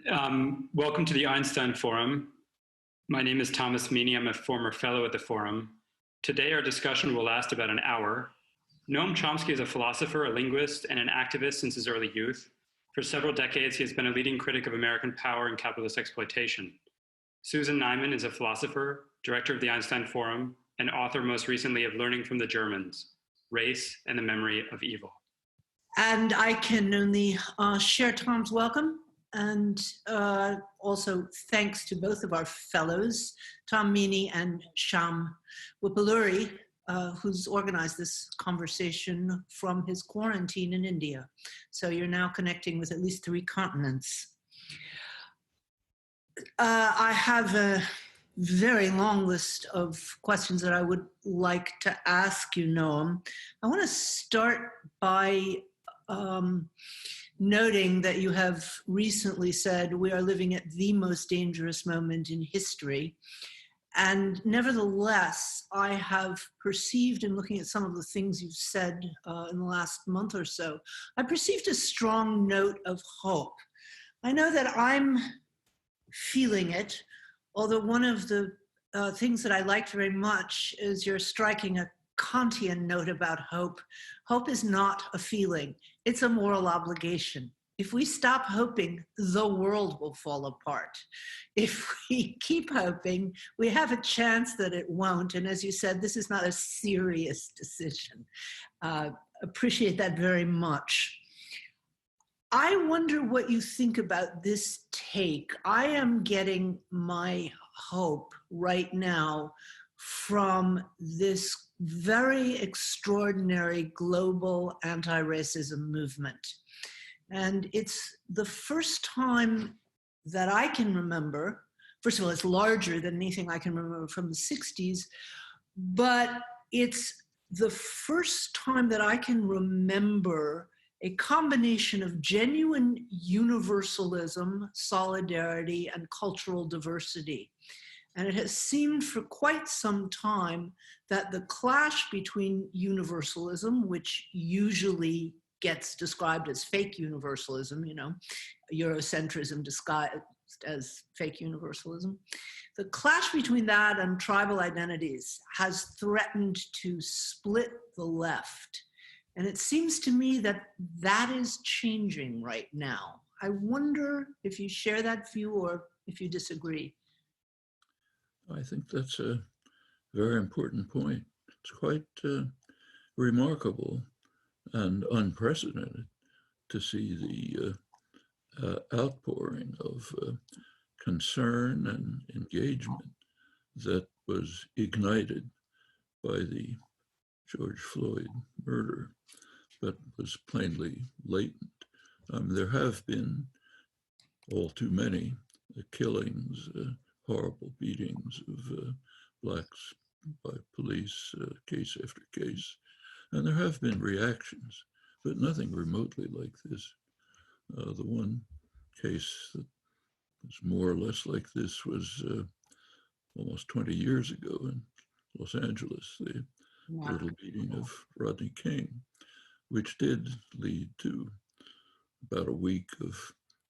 Welcome to the Einstein Forum. My name is Thomas Meaney. I'm a former fellow at the Forum. Today, our discussion will last about an hour. Noam Chomsky is a philosopher, a linguist, and an activist since his early youth. For several decades, he has been a leading critic of American power and capitalist exploitation. Susan Neiman is a philosopher, director of the Einstein Forum, and author most recently of Learning from the Germans, Race and the Memory of Evil. And I can only share Tom's welcome, and also thanks to both of our fellows, Tom Meaney and Sham Wipaluri, who's organized this conversation from his quarantine in India. So you're now connecting with at least 3 continents. I have a very long list of questions that I would like to ask you, Noam. I want to start by noting that you have recently said we are living at the most dangerous moment in history. And nevertheless, I have perceived in looking at some of the things you've said in the last month or so, I perceived a strong note of hope. I know that I'm feeling it, although one of the things that I liked very much is you're striking a Kantian note about hope. Hope is not a feeling, it's a moral obligation. If we stop hoping, the world will fall apart. If we keep hoping, we have a chance that it won't. And as you said, this is not a serious decision. Appreciate that very much. I wonder what you think about this take. I am getting my hope right now from this very extraordinary global anti-racism movement. And it's the first time that I can remember, first of all, it's larger than anything I can remember from the 60s, but it's the first time that I can remember a combination of genuine universalism, solidarity, and cultural diversity. And it has seemed for quite some time that the clash between universalism, which usually gets described as fake universalism, Eurocentrism disguised as fake universalism. The clash between that and tribal identities has threatened to split the left. And it seems to me that that is changing right now. I wonder if you share that view or if you disagree. I think that's a very important point. It's quite remarkable and unprecedented to see the outpouring of concern and engagement that was ignited by the George Floyd murder, but was plainly latent. There have been all too many killings, horrible beatings of blacks by police, case after case. And there have been reactions, but nothing remotely like this. The one case that was more or less like this was almost 20 years ago in Los Angeles, the brutal beating of Rodney King, which did lead to about a week of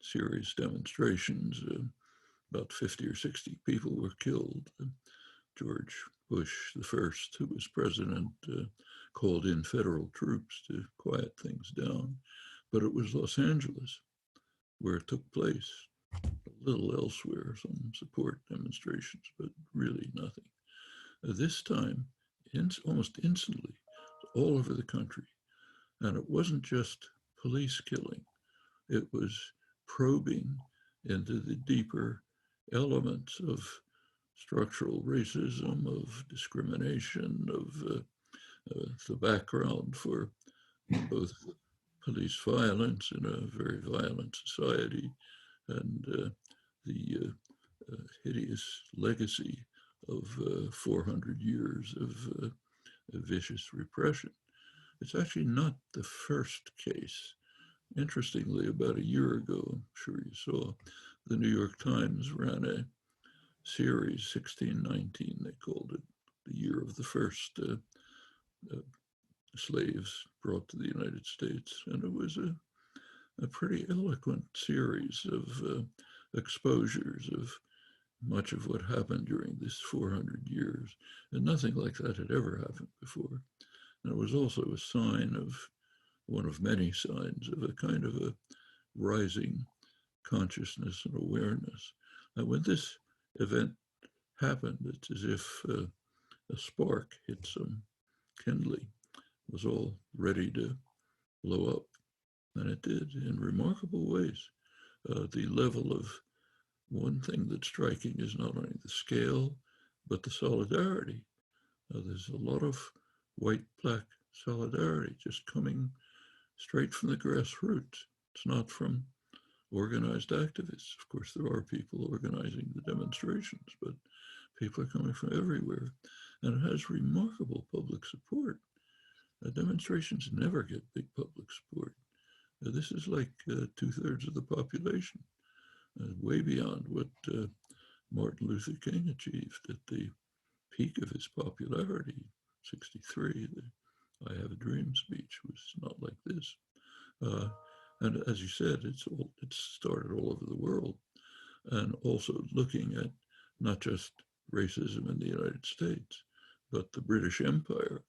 serious demonstrations. About 50 or 60 people were killed. George Bush, the first, who was president, called in federal troops to quiet things down. But it was Los Angeles where it took place. A little elsewhere, some support demonstrations, but really nothing. This time, almost instantly, all over the country. And it wasn't just police killing. It was probing into the deeper elements of structural racism, of discrimination, of the background for both police violence in a very violent society and the hideous legacy of 400 years of vicious repression. It's actually not the first case. Interestingly, about a year ago, I'm sure you saw, the New York Times ran a series, 1619, they called it, the year of the first slaves brought to the United States. And it was a pretty eloquent series of exposures of much of what happened during this 400 years. And nothing like that had ever happened before. And it was also a sign of, one of many signs of a kind of a rising consciousness and awareness. And when this event happened, it's as if a spark hit some kindling. It was all ready to blow up, and it did in remarkable ways. The level of one thing that's striking is not only the scale, but the solidarity. There's a lot of white-black solidarity just coming straight from the grassroots. It's not from organized activists. Of course, there are people organizing the demonstrations, but people are coming from everywhere. And it has remarkable public support. Demonstrations never get big public support. This is like 2/3 of the population, way beyond what Martin Luther King achieved at the peak of his popularity, 63. The I Have a Dream speech was not like this. And as you said, it's started all over the world, and also looking at not just racism in the United States, but the British Empire.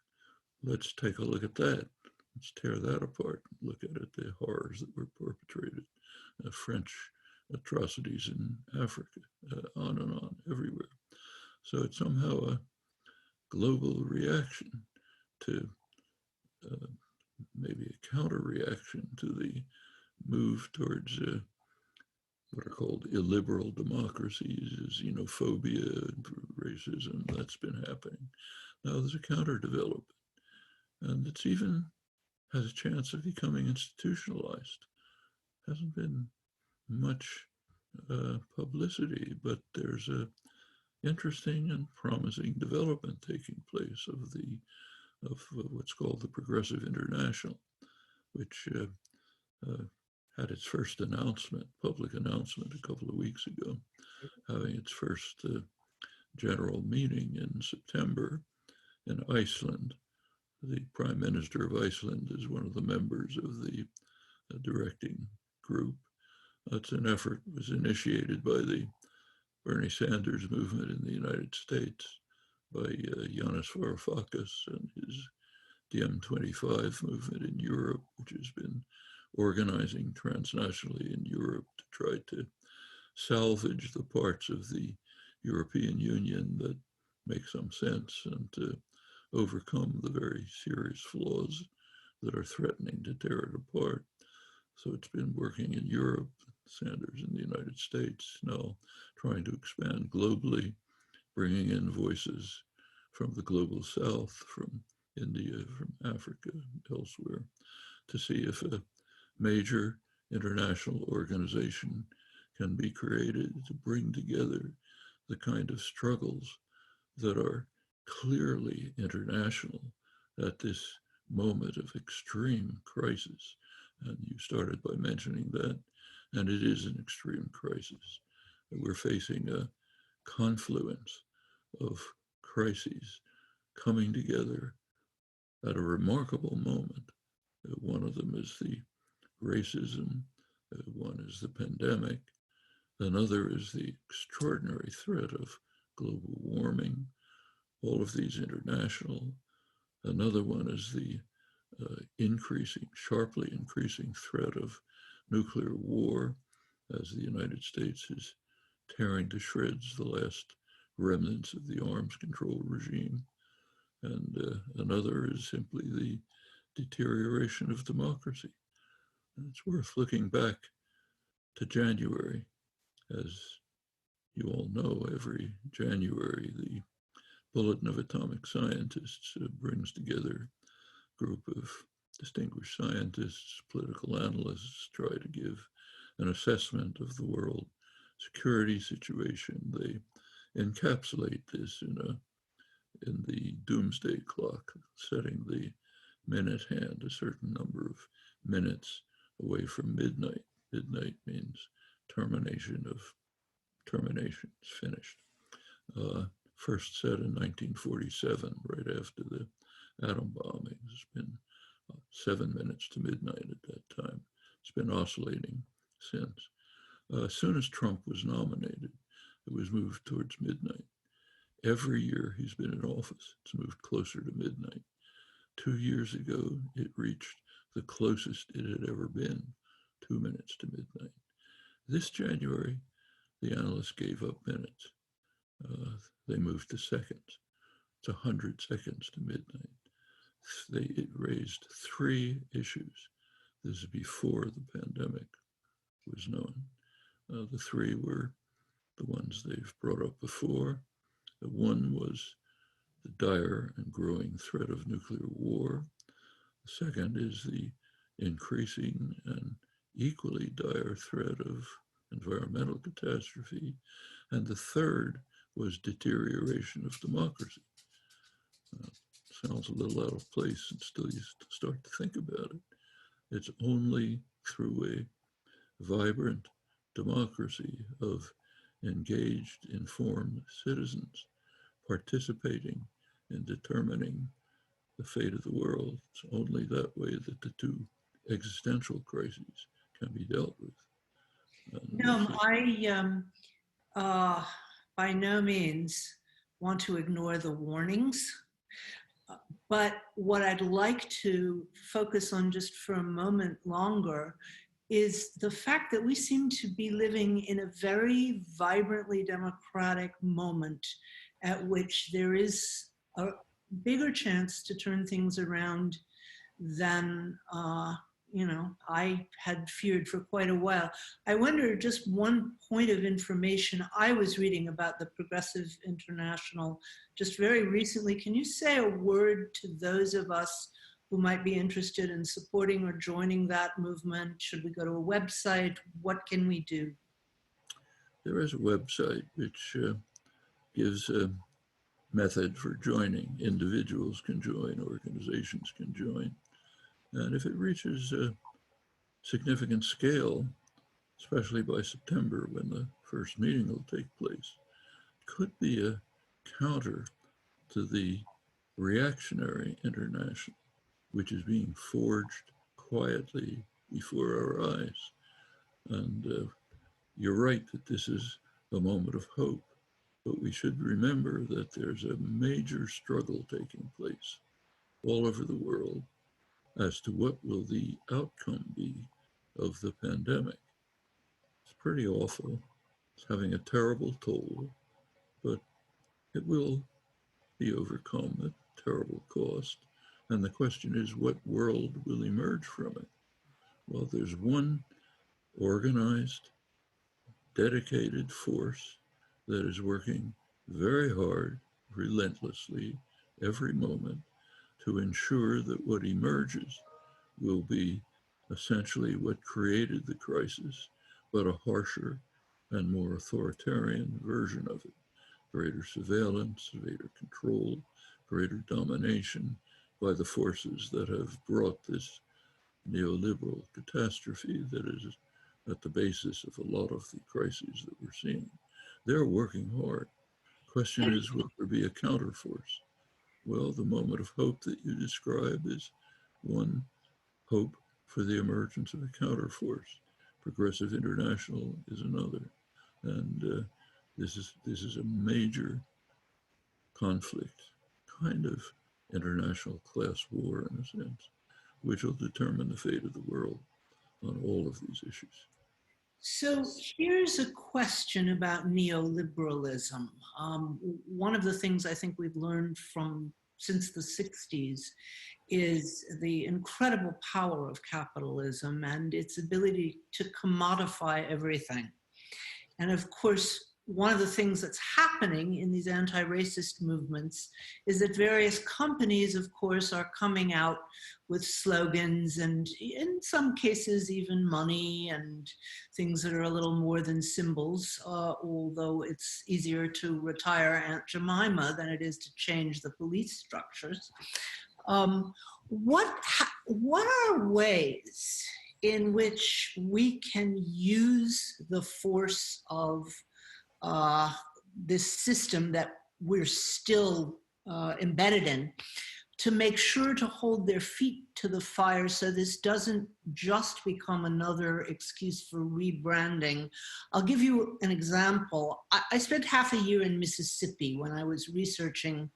Let's take a look at that. Let's tear that apart. Look at it, the horrors that were perpetrated, French atrocities in Africa, on and on, everywhere. So it's somehow a global reaction to maybe a counter reaction to the move towards what are called illiberal democracies, xenophobia and racism. That's been happening. Now there's a counter development, and it's even has a chance of becoming institutionalized. Hasn't been much publicity, but there's a interesting and promising development taking place of what's called the Progressive International, which had its first public announcement a couple of weeks ago, having its first general meeting in September in Iceland. The Prime Minister of Iceland is one of the members of the directing group. It's an effort that was initiated by the Bernie Sanders movement in the United States, by Yanis Varoufakis and his DiEM25 movement in Europe, which has been organizing transnationally in Europe to try to salvage the parts of the European Union that make some sense and to overcome the very serious flaws that are threatening to tear it apart. So it's been working in Europe, Sanders in the United States, now trying to expand globally, bringing in voices from the global south, from India, from Africa, elsewhere, to see if a major international organization can be created to bring together the kind of struggles that are clearly international at this moment of extreme crisis. And you started by mentioning that, and it is an extreme crisis. We're facing a confluence of crises coming together at a remarkable moment. One of them is the racism, one is the pandemic, another is the extraordinary threat of global warming, all of these international. Another one is the sharply increasing threat of nuclear war, as the United States is tearing to shreds the last remnants of the arms control regime. And another is simply the deterioration of democracy. And it's worth looking back to January. As you all know, every January, the Bulletin of Atomic Scientists brings together a group of distinguished scientists, political analysts, try to give an assessment of the world security situation. They encapsulate this in the doomsday clock, setting the minute hand a certain number of minutes away from midnight. Midnight means termination, it's finished. First set in 1947, right after the atom bombing. It's been 7 minutes to midnight at that time. It's been oscillating since. As soon as Trump was nominated, it was moved towards midnight. Every year he's been in office, it's moved closer to midnight. 2 years ago, it reached the closest it had ever been, 2 minutes to midnight. This January, the analysts gave up minutes. They moved to seconds. It's 100 seconds to midnight. It raised 3 issues. This is before the pandemic was known. The 3 were the ones they've brought up before. The one was the dire and growing threat of nuclear war. The second is the increasing and equally dire threat of environmental catastrophe. And the third was deterioration of democracy. Sounds a little out of place until you start to think about it. It's only through a vibrant democracy of engaged, informed citizens participating in determining the fate of the world. It's only that way that the 2 existential crises can be dealt with. No, I by no means want to ignore the warnings, but what I'd like to focus on just for a moment longer is the fact that we seem to be living in a very vibrantly democratic moment at which there is a bigger chance to turn things around than I had feared for quite a while. I wonder, just one point of information I was reading about the Progressive International just very recently. Can you say a word to those of us who might be interested in supporting or joining that movement? Should we go to a website? What can we do? There is a website which gives a method for joining. Individuals can join, organizations can join. And if it reaches a significant scale, especially by September when the first meeting will take place, could be a counter to the reactionary international, which is being forged quietly before our eyes. And you're right that this is a moment of hope, but we should remember that there's a major struggle taking place all over the world as to what will the outcome be of the pandemic. It's pretty awful. It's having a terrible toll, but it will be overcome at terrible cost. And the question is, what world will emerge from it? Well, there's one organized, dedicated force that is working very hard, relentlessly, every moment, to ensure that what emerges will be essentially what created the crisis, but a harsher and more authoritarian version of it. Greater surveillance, greater control, greater domination by the forces that have brought this neoliberal catastrophe that is at the basis of a lot of the crises that we're seeing. They're working hard. Question is, will there be a counterforce? Well, the moment of hope that you describe is one hope for the emergence of a counterforce. Progressive International is another. And this is a major conflict, kind of international class war in a sense, which will determine the fate of the world on all of these issues. So here's a question about neoliberalism. One of the things I think we've learned since the 60s is the incredible power of capitalism and its ability to commodify everything. And of course, one of the things that's happening in these anti-racist movements is that various companies, of course, are coming out with slogans and in some cases even money and things that are a little more than symbols, although it's easier to retire Aunt Jemima than it is to change the police structures. What are ways in which we can use the force of this system that we're still embedded in to make sure to hold their feet to the fire so this doesn't just become another excuse for rebranding. I'll give you an example. I spent half a year in Mississippi when I was researching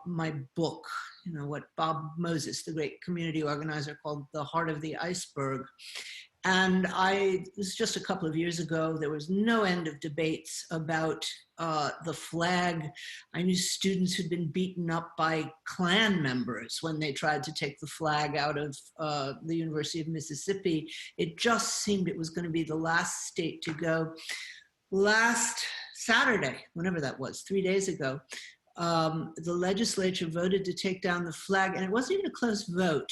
my book, what Bob Moses, the great community organizer, called The Heart of the Iceberg. And it was just a couple of years ago, there was no end of debates about the flag. I knew students who'd been beaten up by Klan members when they tried to take the flag out of the University of Mississippi. It just seemed it was going to be the last state to go. Last Saturday, whenever that was, 3 days ago, the legislature voted to take down the flag, and it wasn't even a close vote.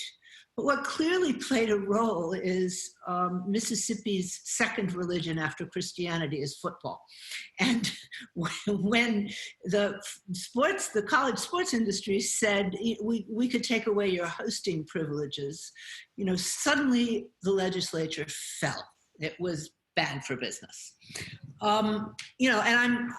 But what clearly played a role is Mississippi's second religion after Christianity is football. And when the college sports industry said we could take away your hosting privileges, suddenly the legislature fell. It was bad for business. And I'm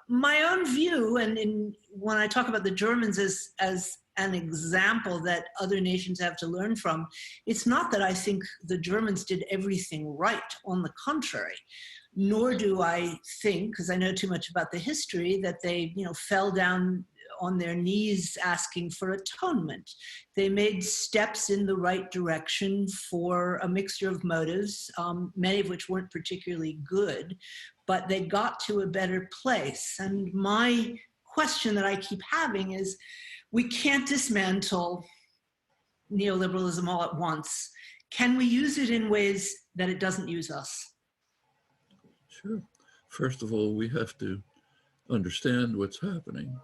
my own view, and when I talk about the Germans as an example that other nations have to learn from, it's not that I think the Germans did everything right. On the contrary, nor do I think, because I know too much about the history, that they fell down on their knees asking for atonement. They made steps in the right direction for a mixture of motives, many of which weren't particularly good, but they got to a better place. And my question that I keep having is, we can't dismantle neoliberalism all at once. Can we use it in ways that it doesn't use us? Sure. First of all, we have to understand what's happening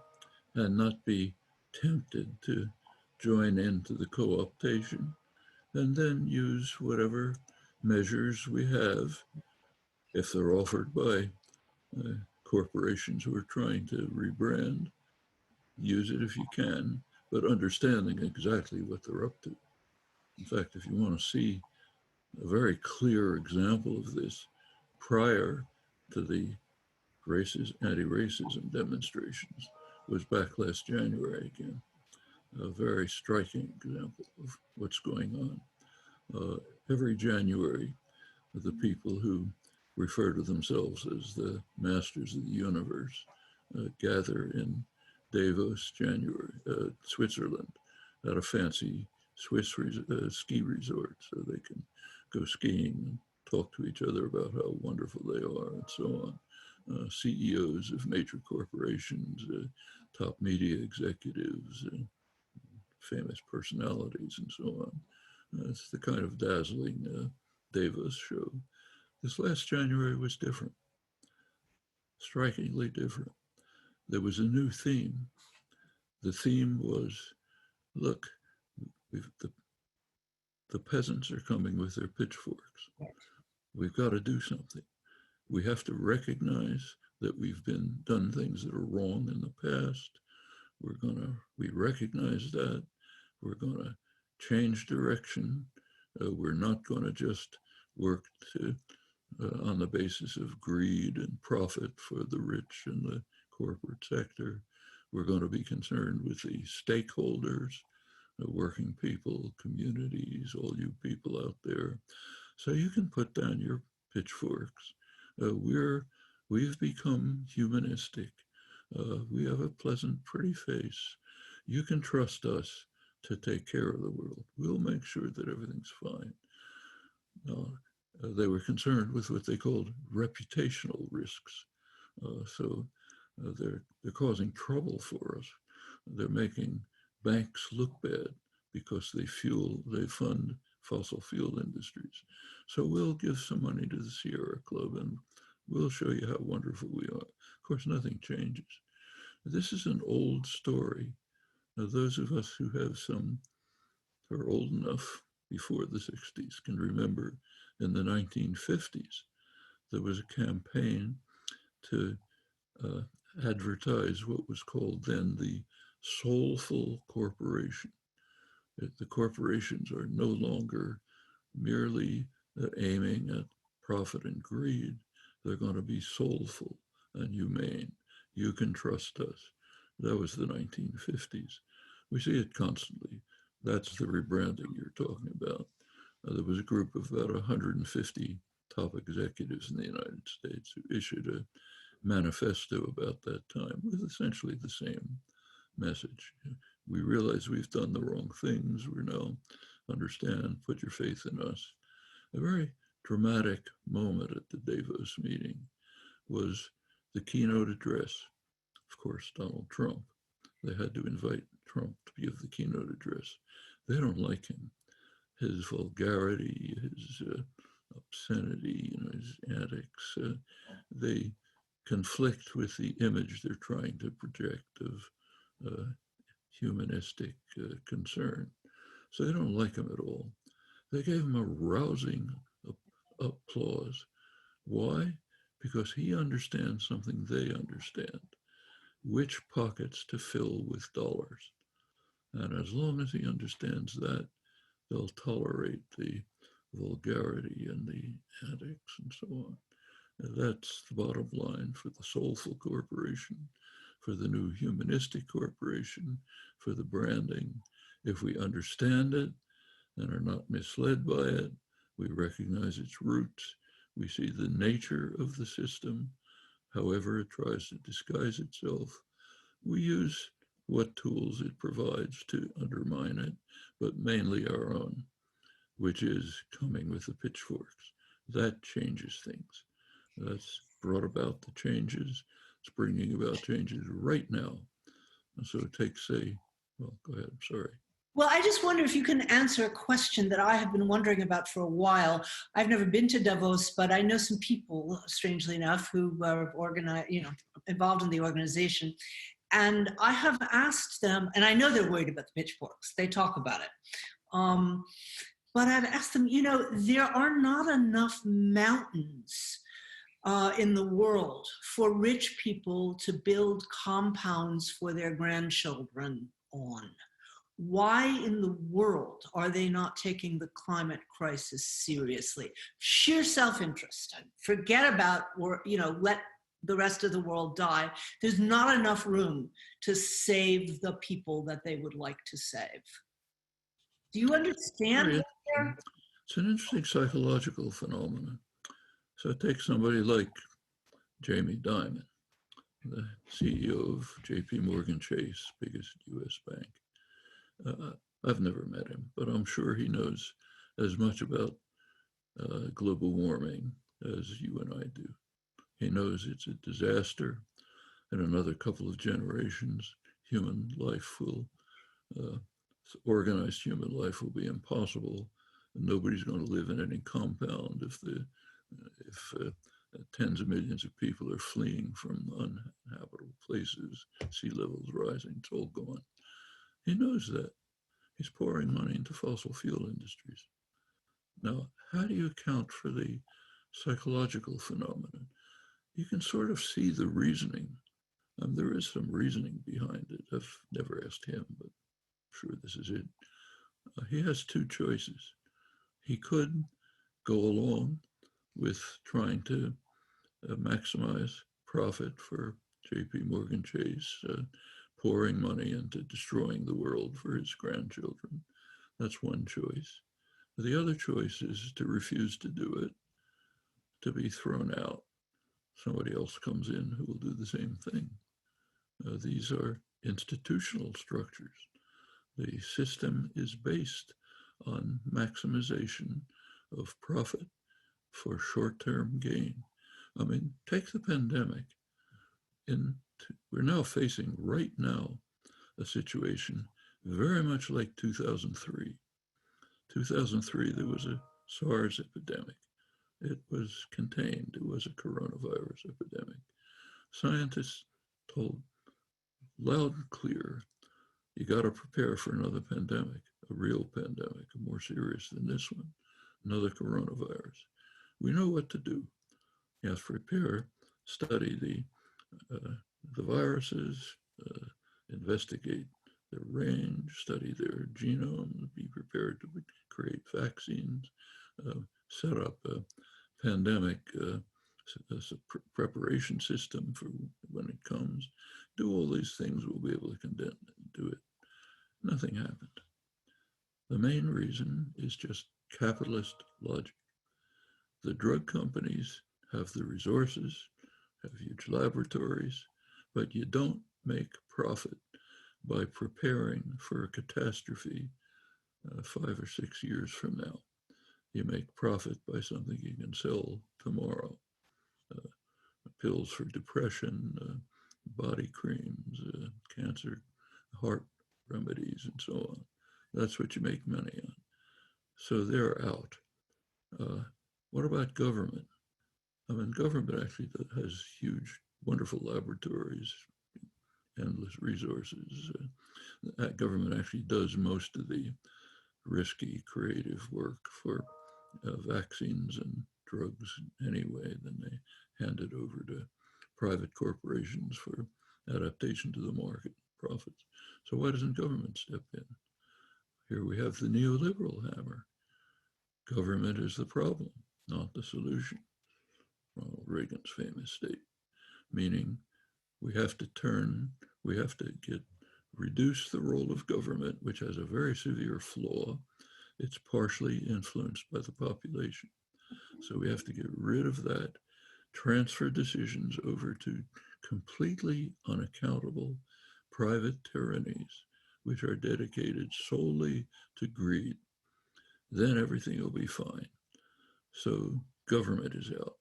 and not be tempted to join into the co-optation, and then use whatever measures we have, if they're offered by corporations who are trying to rebrand. Use it if you can, but understanding exactly what they're up to. In fact, if you want to see a very clear example of this, prior to the anti-racism demonstrations, was back last January again. A very striking example of what's going on. Every January, the people who refer to themselves as the masters of the universe gather in Davos, Switzerland, at a fancy Swiss ski resort, so they can go skiing and talk to each other about how wonderful they are and so on. CEOs of major corporations, top media executives, famous personalities and so on. It's the kind of dazzling Davos show. This last January was different, strikingly different. There was a new theme. The theme was, look, the peasants are coming with their pitchforks. We've got to do something. We have to recognize that we've done things that are wrong in the past. We recognize that. We're gonna change direction. We're not gonna just work on the basis of greed and profit for the rich and the corporate sector. We're going to be concerned with the stakeholders, the working people, communities, all you people out there. So you can put down your pitchforks. We've become humanistic. We have a pleasant, pretty face. You can trust us to take care of the world. We'll make sure that everything's fine. They were concerned with what they called reputational risks. They're causing trouble for us. They're making banks look bad because they fund fossil fuel industries. So we'll give some money to the Sierra Club and we'll show you how wonderful we are. Of course, nothing changes. This is an old story. Now, those of us who are old enough before the 60s can remember in the 1950s, there was a campaign to advertise what was called then the soulful corporation. The corporations are no longer merely aiming at profit and greed. They're going to be soulful and humane. You can trust us. That was the 1950s. We see it constantly. That's the rebranding you're talking about. There was a group of about 150 top executives in the United States who issued a manifesto about that time with essentially the same message. We realize we've done the wrong things. We now understand, put your faith in us. A very dramatic moment at the Davos meeting was the keynote address. Of course, Donald Trump. They had to invite Trump to give the keynote address. They don't like him. His vulgarity, his obscenity, his antics, they conflict with the image they're trying to project of humanistic concern. So they don't like him at all. They gave him a rousing applause. Why? Because he understands something they understand, which pockets to fill with dollars. And as long as he understands that, they'll tolerate the vulgarity and the antics and so on. And that's the bottom line for the Soulful Corporation, for the new Humanistic Corporation, for the branding. If we understand it and are not misled by it, we recognize its roots, we see the nature of the system, however it tries to disguise itself, we use what tools it provides to undermine it, but mainly our own, which is coming with the pitchforks. That changes things. That's brought about the changes. It's bringing about changes right now. And so it takes well, go ahead, I'm sorry. Well, I just wonder if you can answer a question that I have been wondering about for a while. I've never been to Davos, but I know some people, strangely enough, who are involved in the organization. And I have asked them, and I know they're worried about the pitchforks. They talk about it. But I've asked them, there are not enough mountains in the world for rich people to build compounds for their grandchildren on. Why in the world are they not taking the climate crisis seriously? Sheer self-interest. Forget about, let the rest of the world die. There's not enough room to save the people that they would like to save. Do you understand? It's an interesting psychological phenomenon. So take somebody like Jamie Dimon, the CEO of JP Morgan Chase, biggest US bank. I've never met him, but I'm sure he knows as much about global warming as you and I do. He knows it's a disaster. In another couple of generations, human life will, organized human life will be impossible. And nobody's going to live in any compound if tens of millions of people are fleeing from uninhabitable places, sea levels rising, it's all gone. He knows that. He's pouring money into fossil fuel industries. Now, how do you account for the psychological phenomenon? You can sort of see the reasoning. There is some reasoning behind it. I've never asked him, but I'm sure this is it. He has two choices. He could go along with trying to maximize profit for JP Morgan Chase, pouring money into destroying the world for his grandchildren. That's one choice. The other choice is to refuse to do it, to be thrown out. Somebody else comes in who will do the same thing. These are institutional structures. The system is based on maximization of profit for short-term gain. I mean, take the pandemic. We're now facing right now a situation very much like 2003. 2003, there was a SARS epidemic. It was contained. It was a coronavirus epidemic. Scientists told loud and clear, you got to prepare for another pandemic, a real pandemic, more serious than this one, another coronavirus. We know what to do. You have to prepare, study the viruses, investigate their range, study their genome, be prepared to create vaccines, set up a pandemic preparation system for when it comes. Do all these things, we'll be able to do it. Nothing happened. The main reason is just capitalist logic. The drug companies have the resources, have huge laboratories, but you don't make profit by preparing for a catastrophe 5 or 6 years from now. You make profit by something you can sell tomorrow. Pills for depression, body creams, cancer, heart remedies, and so on. That's what you make money on. So they're out. What about government? I mean, government actually has huge, wonderful laboratories, endless resources. Government actually does most of the risky, creative work for vaccines and drugs anyway. Then they hand it over to private corporations for adaptation to the market profits. So why doesn't government step in? Here we have the neoliberal hammer. Government is the problem, not the solution. Ronald Reagan's famous statement, meaning we have to reduce the role of government, which has a very severe flaw. It's partially influenced by the population. So we have to get rid of that, transfer decisions over to completely unaccountable private tyrannies, which are dedicated solely to greed. Then everything will be fine. So government is out.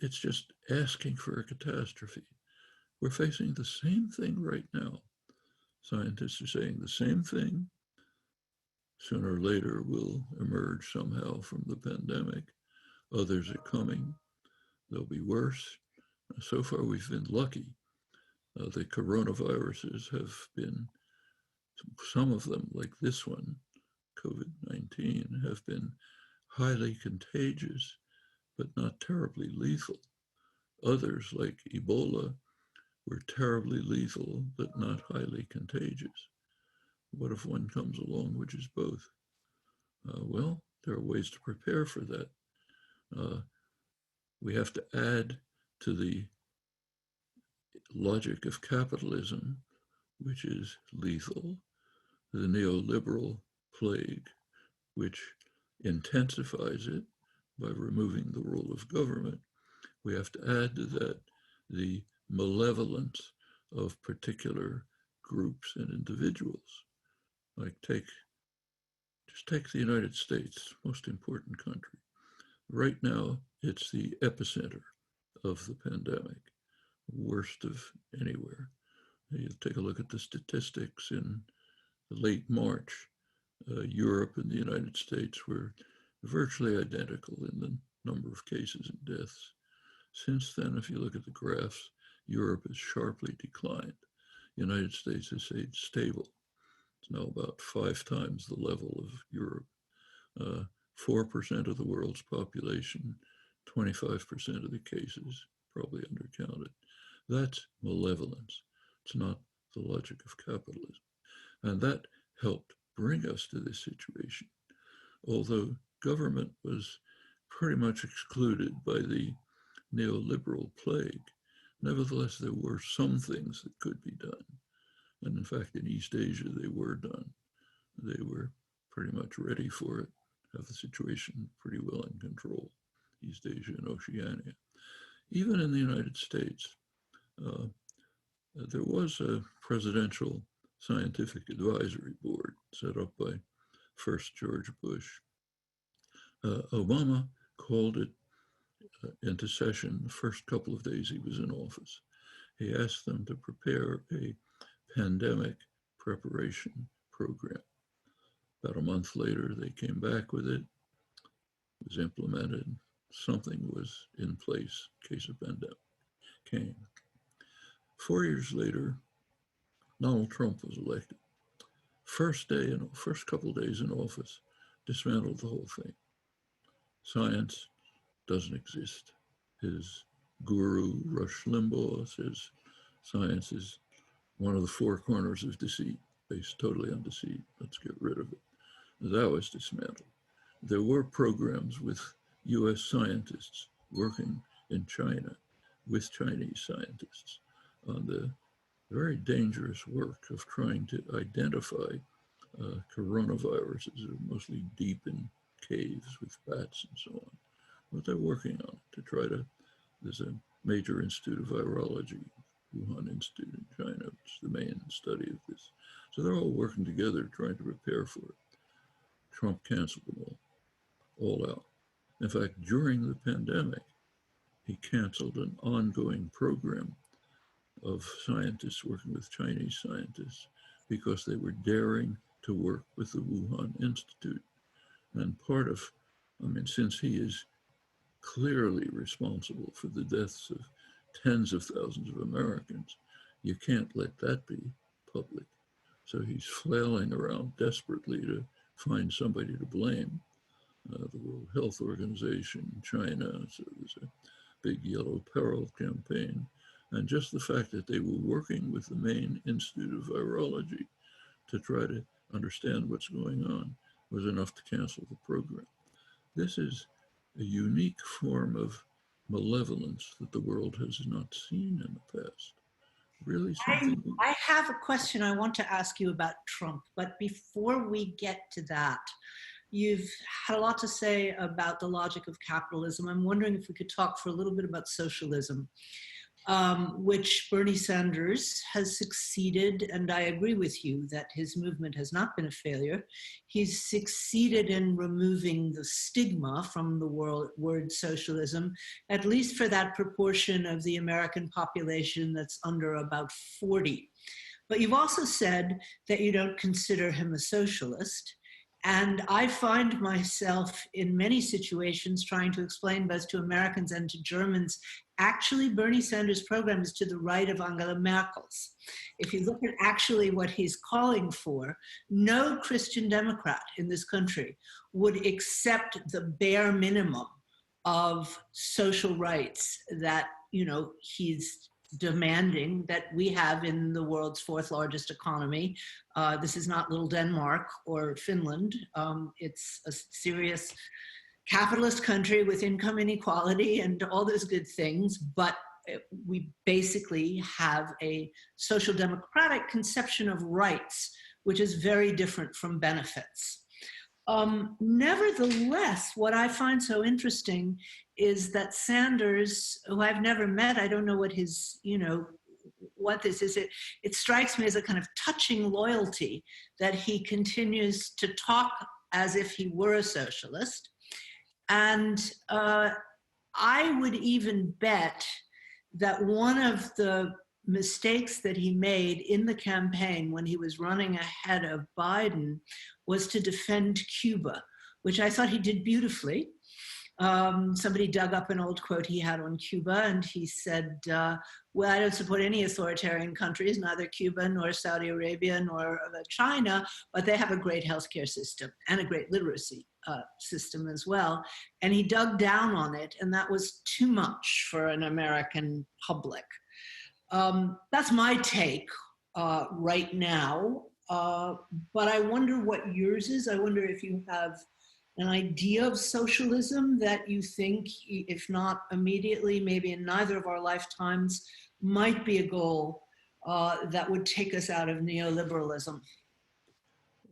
It's just asking for a catastrophe. We're facing the same thing right now. Scientists are saying the same thing. Sooner or later, we'll emerge somehow from the pandemic. Others are coming. They'll be worse. So far, we've been lucky. The coronaviruses have been, some of them, like this one, COVID-19, have been highly contagious, but not terribly lethal. Others, like Ebola, were terribly lethal, but not highly contagious. What if one comes along which is both? Well, there are ways to prepare for that. We have to add to the logic of capitalism, which is lethal, the neoliberal plague, which intensifies it by removing the role of government. We have to add to that the malevolence of particular groups and individuals. Like just take the United States, most important country. Right now, it's the epicenter of the pandemic, worst of anywhere. You take a look at the statistics in late March. Europe and the United States were virtually identical in the number of cases and deaths. Since then, if you look at the graphs, Europe has sharply declined. The United States has stayed stable. It's now about 5 times the level of Europe. 4% of the world's population, 25% of the cases, probably undercounted. That's malevolence. It's not the logic of capitalism. And that helped bring us to this situation. Although government was pretty much excluded by the neoliberal plague, nevertheless, there were some things that could be done. And in fact, in East Asia, they were done. They were pretty much ready for it, have the situation pretty well in control, East Asia and Oceania. Even in the United States, there was a presidential scientific advisory board set up by first George Bush. Obama called it into session the first couple of days he was in office. He asked them to prepare a pandemic preparation program. About a month later, they came back with it. It was implemented. Something was in place in case a pandemic came. 4 years later, Donald Trump was elected. First couple of days in office, dismantled the whole thing. Science doesn't exist. His guru, Rush Limbaugh, says science is one of the 4 corners of deceit, based totally on deceit. Let's get rid of it. That was dismantled. There were programs with US scientists working in China with Chinese scientists on the very dangerous work of trying to identify coronaviruses that are mostly deep in caves with bats and so on. But they're working on it to try to, there's a major institute of virology, Wuhan Institute in China, which is the main study of this. So they're all working together trying to prepare for it. Trump canceled them all out. In fact, during the pandemic, he canceled an ongoing program of scientists working with Chinese scientists because they were daring to work with the Wuhan Institute. And part of, I mean, since he is clearly responsible for the deaths of tens of thousands of Americans, you can't let that be public. So he's flailing around desperately to find somebody to blame. The World Health Organization, China, so there's a big yellow peril campaign. And just the fact that they were working with the main Institute of Virology to try to understand what's going on was enough to cancel the program. This is a unique form of malevolence that the world has not seen in the past. Really something. I have a question I want to ask you about Trump, but before we get to that, you've had a lot to say about the logic of capitalism. I'm wondering if we could talk for a little bit about socialism, which Bernie Sanders has succeeded, and I agree with you that his movement has not been a failure. He's succeeded in removing the stigma from the word socialism, at least for that proportion of the American population that's under about 40. But you've also said that you don't consider him a socialist. And I find myself in many situations trying to explain both to Americans and to Germans, actually Bernie Sanders' program is to the right of Angela Merkel's. If you look at actually what he's calling for, no Christian Democrat in this country would accept the bare minimum of social rights that, you know, he's demanding that we have in the world's fourth largest economy. This is not little Denmark or Finland. It's a serious capitalist country with income inequality and all those good things, but we basically have a social democratic conception of rights, which is very different from benefits. Nevertheless, what I find so interesting is that Sanders, who I've never met, I don't know what his, you know, what this is. It strikes me as a kind of touching loyalty that he continues to talk as if he were a socialist. And I would even bet that one of the mistakes that he made in the campaign when he was running ahead of Biden was to defend Cuba, which I thought he did beautifully. Somebody dug up an old quote he had on Cuba, and he said, well, I don't support any authoritarian countries, neither Cuba nor Saudi Arabia nor China, but they have a great healthcare system and a great literacy system as well. And he dug down on it, and that was too much for an American public. That's my take right now, but I wonder what yours is. I wonder if you have an idea of socialism that you think, if not immediately, maybe in neither of our lifetimes, might be a goal that would take us out of neoliberalism.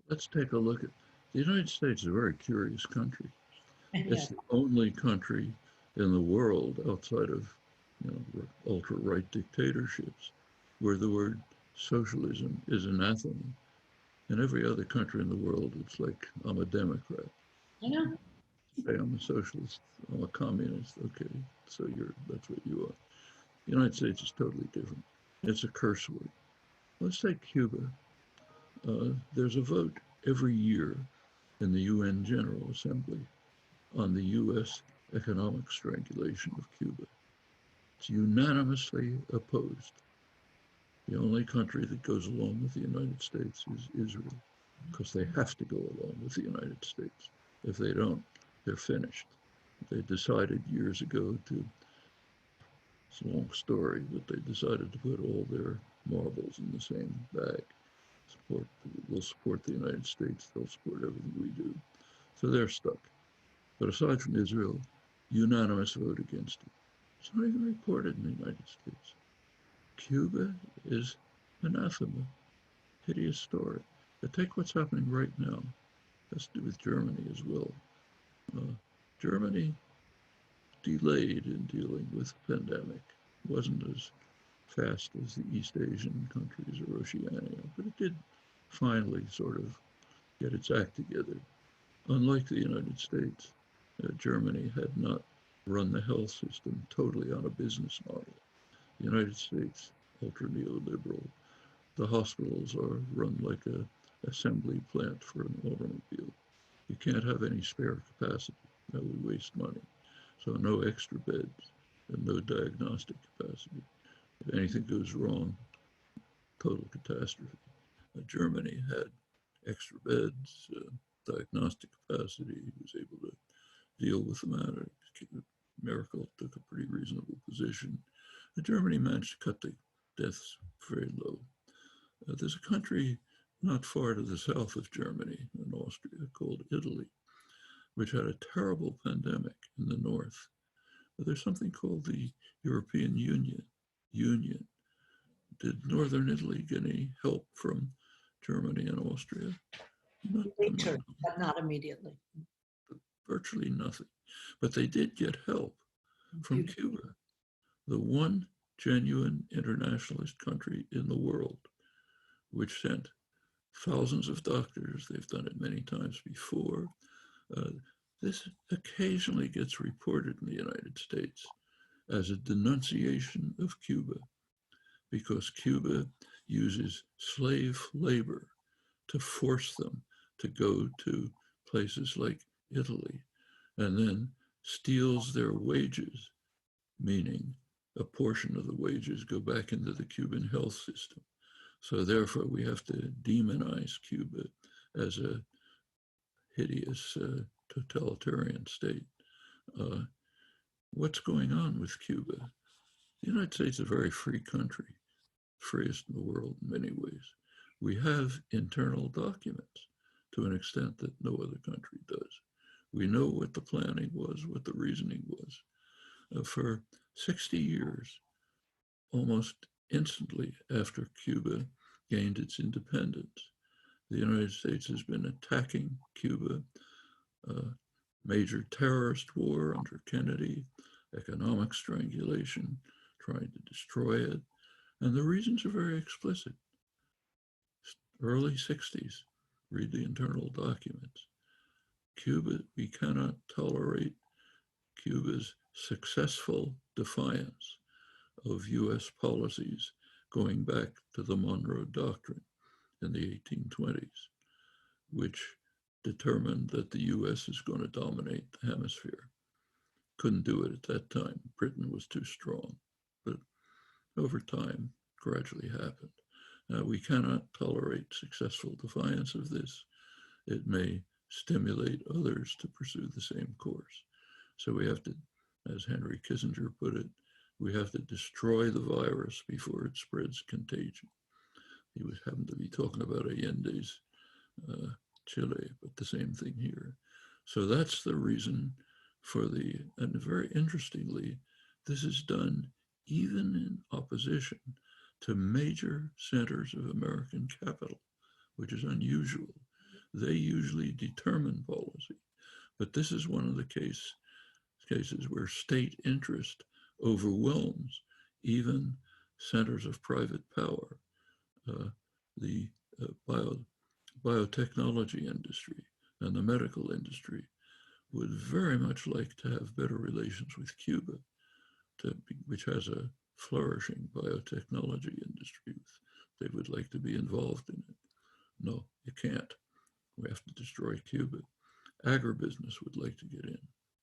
Let's take a look at, the United States is a very curious country. It's the only country in the world outside of, you know, ultra-right dictatorships where the word socialism is anathema. In every other country in the world, it's like, I'm a Democrat. I know. Say I'm a socialist, I'm a communist, okay, so that's what you are. The United States is totally different. It's a curse word. Let's take Cuba. There's a vote every year in the UN General Assembly on the US economic strangulation of Cuba. It's unanimously opposed. The only country that goes along with the United States is Israel, because they have to go along with the United States. If they don't, they're finished. They decided years ago to, it's a long story, but they decided to put all their marbles in the same bag. We'll support the United States, they'll support everything we do. So they're stuck. But aside from Israel, unanimous vote against it. It's not even reported in the United States. Cuba is anathema, hideous story. But take what's happening right now. It has to do with Germany as well. Germany delayed in dealing with the pandemic. It wasn't as fast as the East Asian countries or Oceania, but it did finally sort of get its act together. Unlike the United States, Germany had not run the health system totally on a business model. The United States, ultra neoliberal. The hospitals are run like an assembly plant for an automobile. You can't have any spare capacity. That would waste money. So no extra beds and no diagnostic capacity. If anything goes wrong, total catastrophe. Germany had extra beds, diagnostic capacity, was able to deal with the matter. Merkel took a pretty reasonable position. Germany managed to cut the deaths very low. There's a country not far to the south of Germany in Austria called Italy, which had a terrible pandemic in the north. But there's something called the European Union. Did Northern Italy get any help from Germany and Austria? Later, but not immediately. Virtually nothing. But they did get help from Cuba, the one genuine internationalist country in the world, which sent thousands of doctors. They've done it many times before. This occasionally gets reported in the United States as a denunciation of Cuba, because Cuba uses slave labor to force them to go to places like Italy, and then steals their wages, meaning a portion of the wages go back into the Cuban health system. So therefore, we have to demonize Cuba as a hideous totalitarian state. What's going on with Cuba? The United States is a very free country, freest in the world in many ways. We have internal documents to an extent that no other country does. We know what the planning was, what the reasoning was. For 60 years, almost instantly after Cuba gained its independence, the United States has been attacking Cuba, major terrorist war under Kennedy, economic strangulation, trying to destroy it. And the reasons are very explicit. Early 60s, read the internal documents. Cuba, we cannot tolerate Cuba's successful defiance of US policies going back to the Monroe Doctrine in the 1820s, which determined that the US is going to dominate the hemisphere. Couldn't do it at that time. Britain was too strong, but over time, gradually happened. We cannot tolerate successful defiance of this. It may stimulate others to pursue the same course. So we have to, as Henry Kissinger put it, we have to destroy the virus before it spreads contagion. He was happened to be talking about Allende's Chile, but the same thing here. So that's the reason for and very interestingly, this is done even in opposition to major centers of American capital, which is unusual. They usually determine policy, but this is one of the cases where state interest overwhelms even centers of private power. The biotechnology industry and the medical industry would very much like to have better relations with Cuba, which has a flourishing biotechnology industry. They would like to be involved in it. No, you can't. We have to destroy Cuba. Agribusiness would like to get in.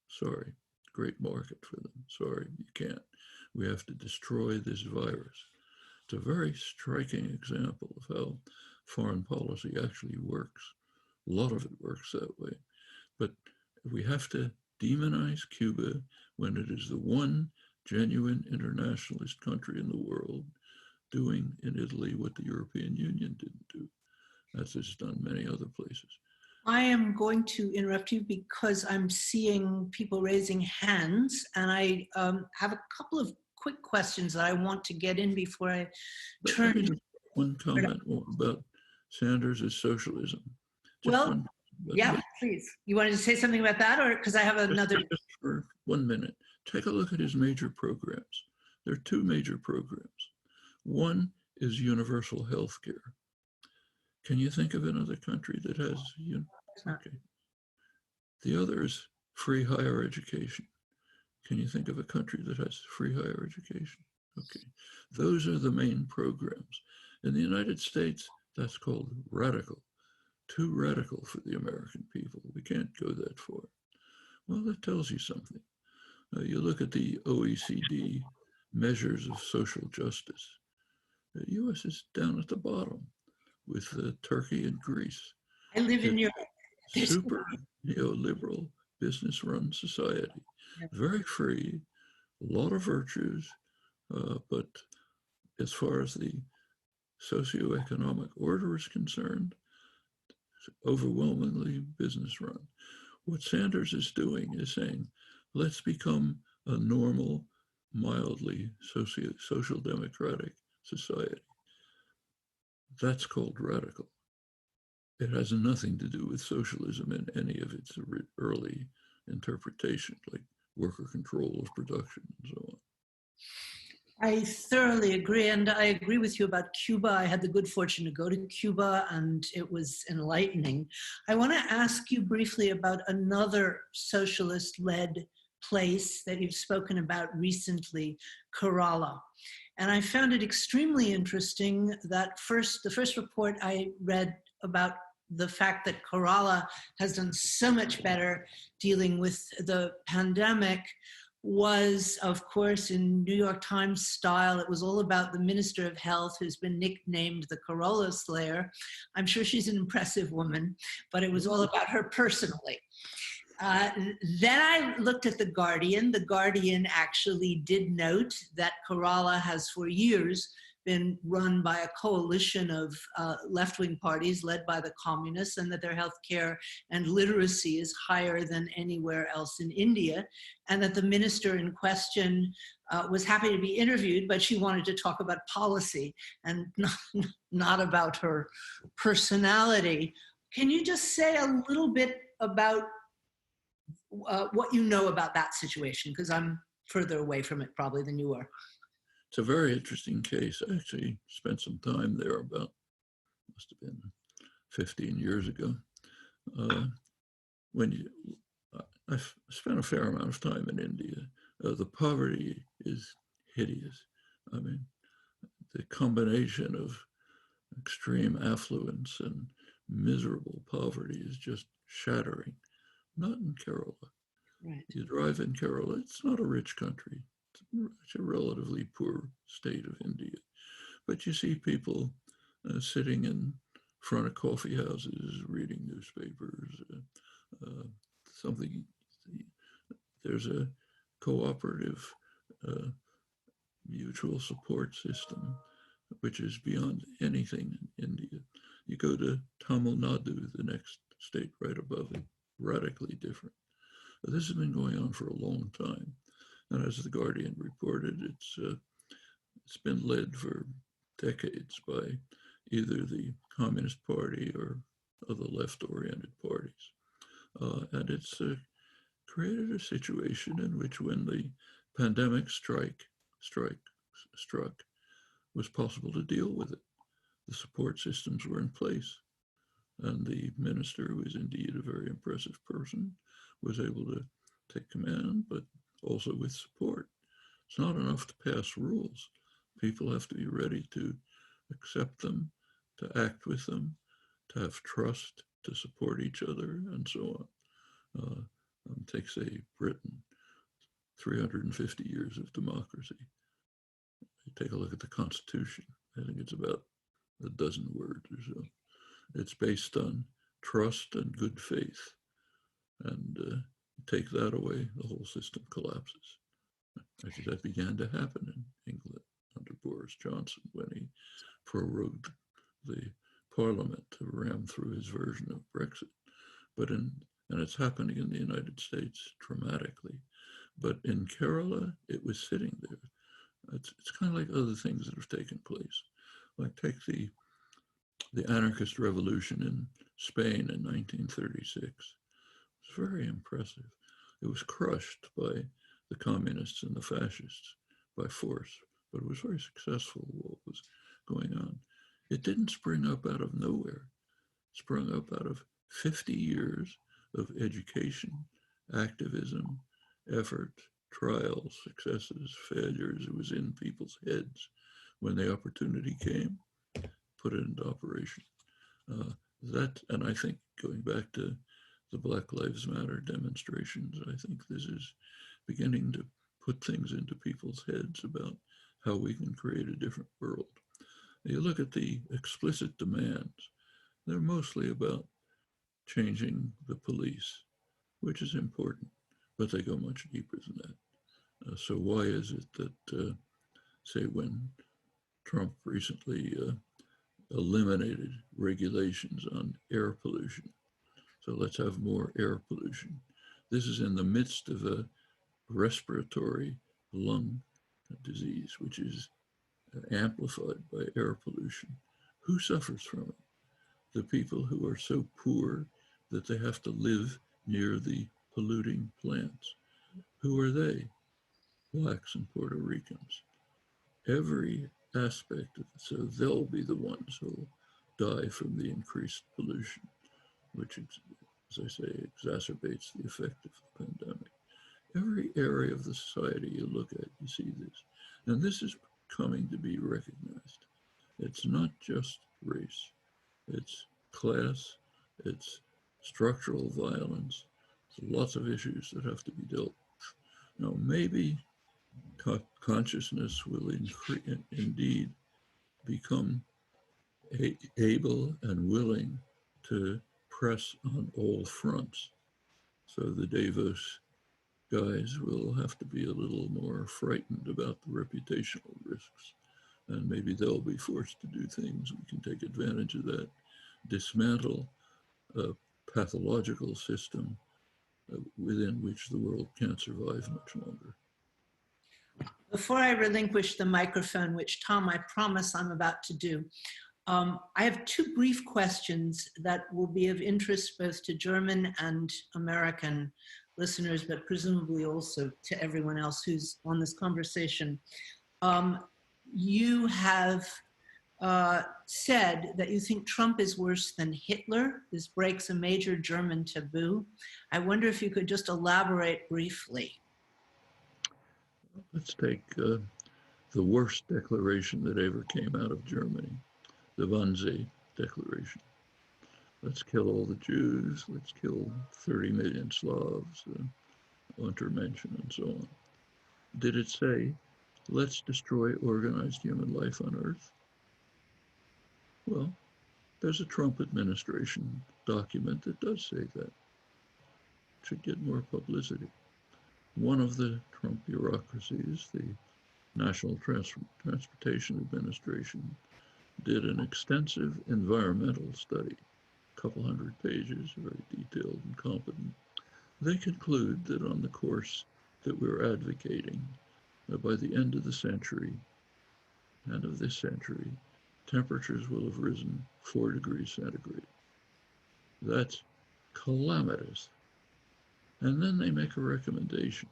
Sorry, great market for them. Sorry, you can't. We have to destroy this virus. It's a very striking example of how foreign policy actually works. A lot of it works that way. But we have to demonize Cuba when it is the one genuine internationalist country in the world doing in Italy what the European Union didn't do. That's it's done many other places. I am going to interrupt you because I'm seeing people raising hands, and I have a couple of quick questions that I want to get in before I turn. one comment about Sanders' socialism. Just Well, one, yeah, please. You wanted to say something about that, or because I have another? Just for 1 minute, take a look at his major programs. There are two major programs. One is universal health care. Can you think of another country that has, okay. The other is free higher education. Can you think of a country that has free higher education? Okay, those are the main programs. In the United States, that's called radical. Too radical for the American people. We can't go that far. Well, that tells you something. You look at the OECD measures of social justice. The US is down at the bottom with Turkey and Greece. I live in Europe. Super neoliberal business-run society. Very free, a lot of virtues, but as far as the socioeconomic order is concerned, overwhelmingly business-run. What Sanders is doing is saying, let's become a normal, mildly social democratic society. That's called radical. It has nothing to do with socialism in any of its early interpretations, like worker control of production and so on. I thoroughly agree, and I agree with you about Cuba. I had the good fortune to go to Cuba, and it was enlightening. I want to ask you briefly about another socialist-led place that you've spoken about recently, Kerala. And I found it extremely interesting that the first report I read about the fact that Kerala has done so much better dealing with the pandemic was, of course, in New York Times style. It was all about the Minister of Health, who's been nicknamed the Corolla Slayer. I'm sure she's an impressive woman, but it was all about her personally. Then I looked at The Guardian. The Guardian actually did note that Kerala has for years been run by a coalition of left-wing parties led by the communists, and that their healthcare and literacy is higher than anywhere else in India, and that the minister in question was happy to be interviewed, but she wanted to talk about policy and not about her personality. Can you just say a little bit about what you know about that situation? Because I'm further away from it probably than you are. It's a very interesting case. I actually spent some time there about, must have been 15 years ago. I've spent a fair amount of time in India. The poverty is hideous. I mean, the combination of extreme affluence and miserable poverty is just shattering. Not in Kerala. Right. You drive in Kerala, it's not a rich country. It's a relatively poor state of India. But you see people sitting in front of coffee houses, reading newspapers, there's a cooperative mutual support system, which is beyond anything in India. You go to Tamil Nadu, the next state right above it, radically different. This has been going on for a long time. And as The Guardian reported, it's been led for decades by either the Communist Party or other left-oriented parties. And it's created a situation in which when the pandemic struck, was possible to deal with it. The support systems were in place. And the minister, who is indeed a very impressive person, was able to take command, but also with support. It's not enough to pass rules. People have to be ready to accept them, to act with them, to have trust, to support each other, and so on. Take, say, Britain, 350 years of democracy. You take a look at the Constitution. I think it's about a dozen words or so. It's based on trust and good faith. And take that away, the whole system collapses. Actually, that began to happen in England under Boris Johnson when he prorogued the parliament to ram through his version of Brexit. And it's happening in the United States dramatically. But in Kerala, it was sitting there. It's kind of like other things that have taken place. Like take the anarchist revolution in Spain in 1936. It's very impressive. It was crushed by the communists and the fascists by force, but it was very successful what was going on. It didn't spring up out of nowhere. It sprung up out of 50 years of education, activism, effort, trials, successes, failures. It was in people's heads. When the opportunity came, put it into operation. And I think going back to the Black Lives Matter demonstrations, I think this is beginning to put things into people's heads about how we can create a different world. You look at the explicit demands, they're mostly about changing the police, which is important, but they go much deeper than that. So why is it that, say, when Trump recently eliminated regulations on air pollution, so let's have more air pollution. This is in the midst of a respiratory lung disease, which is amplified by air pollution. Who suffers from it? The people who are so poor that they have to live near the polluting plants. Who are they? Blacks and Puerto Ricans. Every aspect of it, so they'll be the ones who'll die from the increased pollution, which, as I say, exacerbates the effect of the pandemic. Every area of the society you look at, you see this. And this is coming to be recognized. It's not just race, it's class, it's structural violence, it's lots of issues that have to be dealt with. Now, maybe consciousness will indeed become able and willing to press on all fronts. So the Davos guys will have to be a little more frightened about the reputational risks, and maybe they'll be forced to do things. We can take advantage of that, dismantle a pathological system within which the world can't survive much longer. Before I relinquish the microphone, which Tom, I promise I'm about to do, I have two brief questions that will be of interest both to German and American listeners, but presumably also to everyone else who's on this conversation. You have said that you think Trump is worse than Hitler. This breaks a major German taboo. I wonder if you could just elaborate briefly. Let's take the worst declaration that ever came out of Germany, the Wannsee Declaration. Let's kill all the Jews, let's kill 30 million Slavs, Untermenschen, and so on. Did it say, let's destroy organized human life on Earth? Well, there's a Trump administration document that does say that. It should get more publicity. One of the Trump bureaucracies, the National Transportation Administration, did an extensive environmental study, a couple hundred pages, very detailed and competent. They conclude that on the course that we're advocating, by the end of the century, end of this century, temperatures will have risen 4 degrees centigrade. That's calamitous. And then they make a recommendation.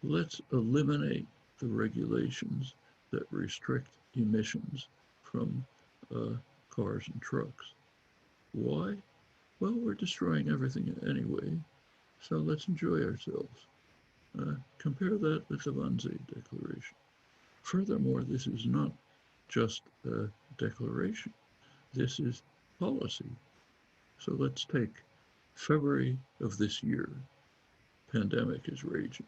Let's eliminate the regulations that restrict emissions from cars and trucks. Why? Well, we're destroying everything anyway, so let's enjoy ourselves. Compare that with the Wannsee Declaration. Furthermore, this is not just a declaration. This is policy. So let's take February of this year. Pandemic is raging.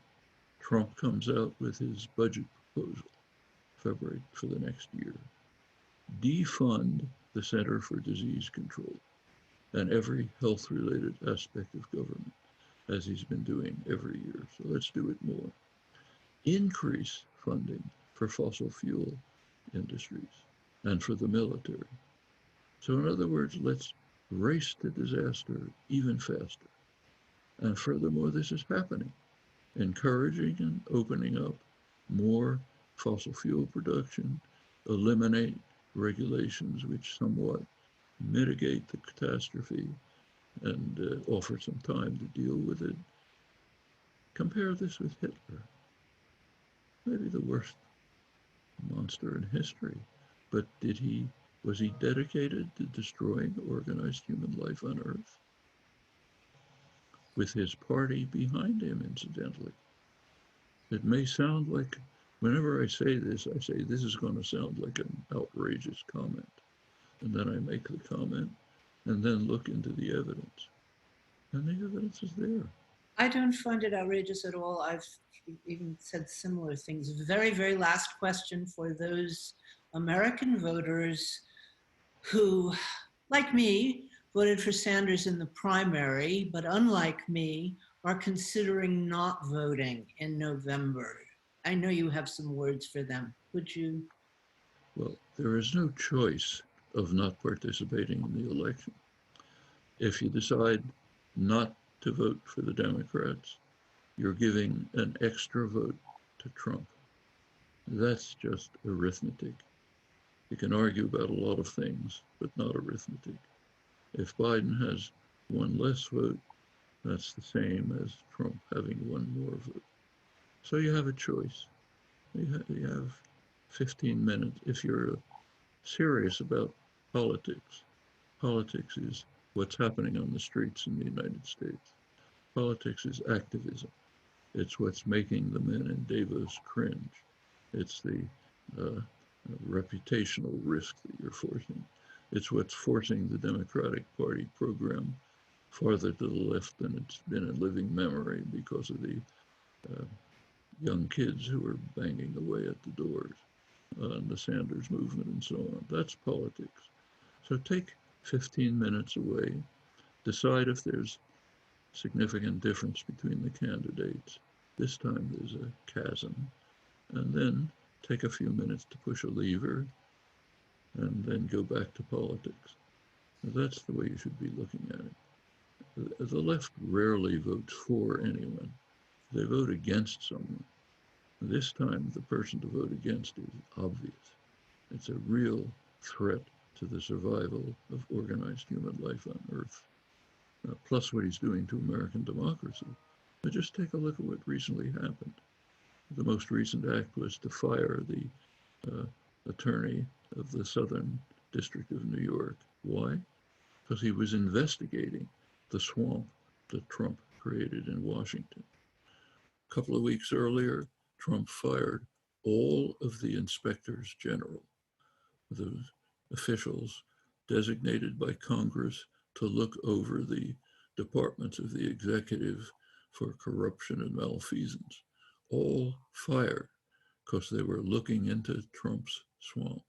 Trump comes out with his budget proposal, February for the next year. Defund the Center for Disease Control and every health-related aspect of government, as he's been doing every year. So let's do it more. Increase funding for fossil fuel industries and for the military. So in other words, let's race to disaster even faster. And furthermore, this is happening, encouraging and opening up more fossil fuel production, eliminate regulations which somewhat mitigate the catastrophe and offer some time to deal with it. Compare this with Hitler, maybe the worst monster in history, but was he dedicated to destroying organized human life on Earth? With his party behind him, incidentally. It may sound like, whenever I say this is going to sound like an outrageous comment. And then I make the comment and then look into the evidence. And the evidence is there. I don't find it outrageous at all. I've even said similar things. Very, very last question for those American voters who, like me, voted for Sanders in the primary, but unlike me, are considering not voting in November. I know you have some words for them. Would you? Well, there is no choice of not participating in the election. If you decide not to vote for the Democrats, you're giving an extra vote to Trump. That's just arithmetic. You can argue about a lot of things, but not arithmetic. If Biden has one less vote, that's the same as Trump having one more vote. So you have a choice. You have 15 minutes. If you're serious about politics, politics is what's happening on the streets in the United States. Politics is activism. It's what's making the men in Davos cringe. It's the reputational risk that you're forcing. It's what's forcing the Democratic Party program farther to the left than it's been in living memory because of the young kids who are banging away at the doors and the Sanders movement and so on. That's politics. So take 15 minutes away, decide if there's significant difference between the candidates. This time there's a chasm. And then take a few minutes to push a lever and then go back to politics. That's the way you should be looking at it. The left rarely votes for anyone. They vote against someone. This time, the person to vote against is obvious. It's a real threat to the survival of organized human life on Earth, plus what he's doing to American democracy. But just take a look at what recently happened. The most recent act was to fire the attorney of the Southern District of New York. Why? Because he was investigating the swamp that Trump created in Washington. A couple of weeks earlier, Trump fired all of the inspectors general, the officials designated by Congress to look over the departments of the executive for corruption and malfeasance, all fired because they were looking into Trump's swamp.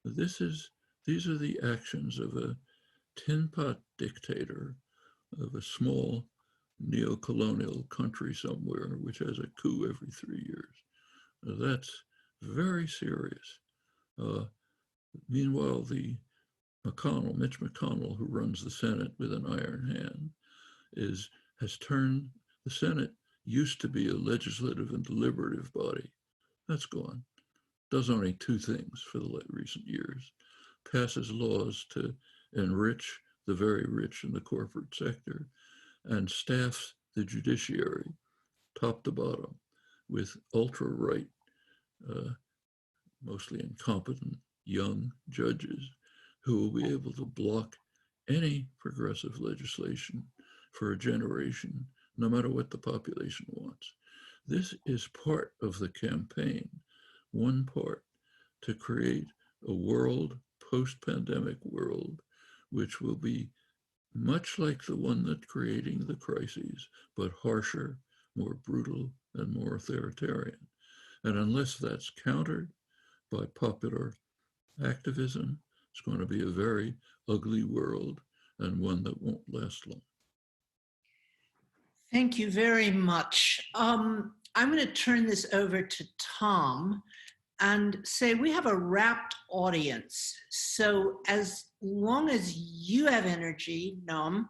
These are the actions of a tin pot dictator of a small neo-colonial country somewhere, which has a coup every 3 years. That's very serious. Meanwhile, Mitch McConnell, who runs the Senate with an iron hand, has turned, the Senate used to be a legislative and deliberative body. That's gone. Does only two things for the recent years. Passes laws to enrich the very rich in the corporate sector and staffs the judiciary, top to bottom, with ultra-right, mostly incompetent young judges who will be able to block any progressive legislation for a generation, no matter what the population wants. This is part of the campaign, one part, to create a world, post-pandemic world, which will be much like the one that's creating the crises, but harsher, more brutal, and more authoritarian. And unless that's countered by popular activism, it's going to be a very ugly world and one that won't last long. Thank you very much. I'm going to turn this over to Tom and say we have a rapt audience. So as long as you have energy, Noam,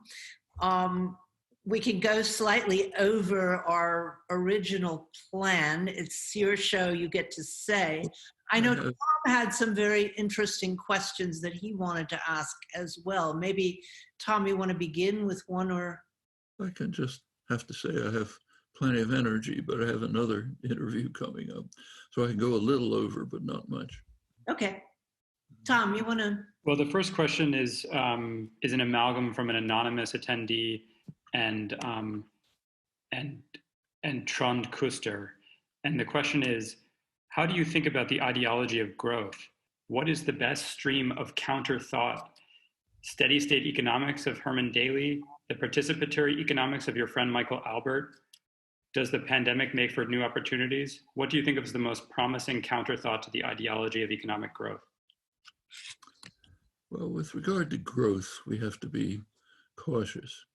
we can go slightly over our original plan. It's your show, you get to say. I know Tom had some very interesting questions that he wanted to ask as well. Maybe, Tom, you want to begin with one or? I can just have to say I have plenty of energy, but I have another interview coming up. So I can go a little over, but not much. Okay. Tom, you want to? Well, the first question is an amalgam from an anonymous attendee and Trond Kuster. And the question is, how do you think about the ideology of growth? What is the best stream of counter thought? Steady state economics of Herman Daly, the participatory economics of your friend Michael Albert? Does the pandemic make for new opportunities? What do you think is the most promising counter thought to the ideology of economic growth? Well, with regard to growth, we have to be cautious.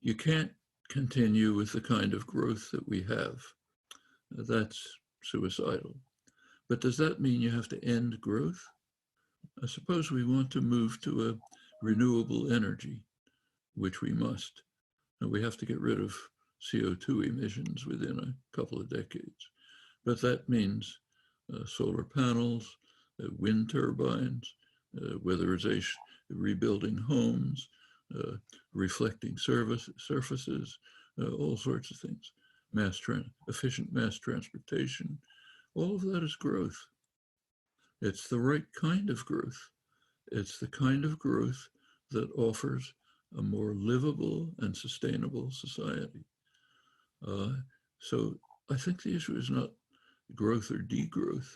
You can't continue with the kind of growth that we have. That's suicidal. But does that mean you have to end growth? I suppose we want to move to a renewable energy, which we must. And we have to get rid of CO2 emissions within a couple of decades. But that means solar panels, wind turbines, weatherization, rebuilding homes, reflecting surfaces, all sorts of things. Efficient mass transportation, all of that is growth. It's the right kind of growth. It's the kind of growth that offers a more livable and sustainable society. So I think the issue is not growth or degrowth.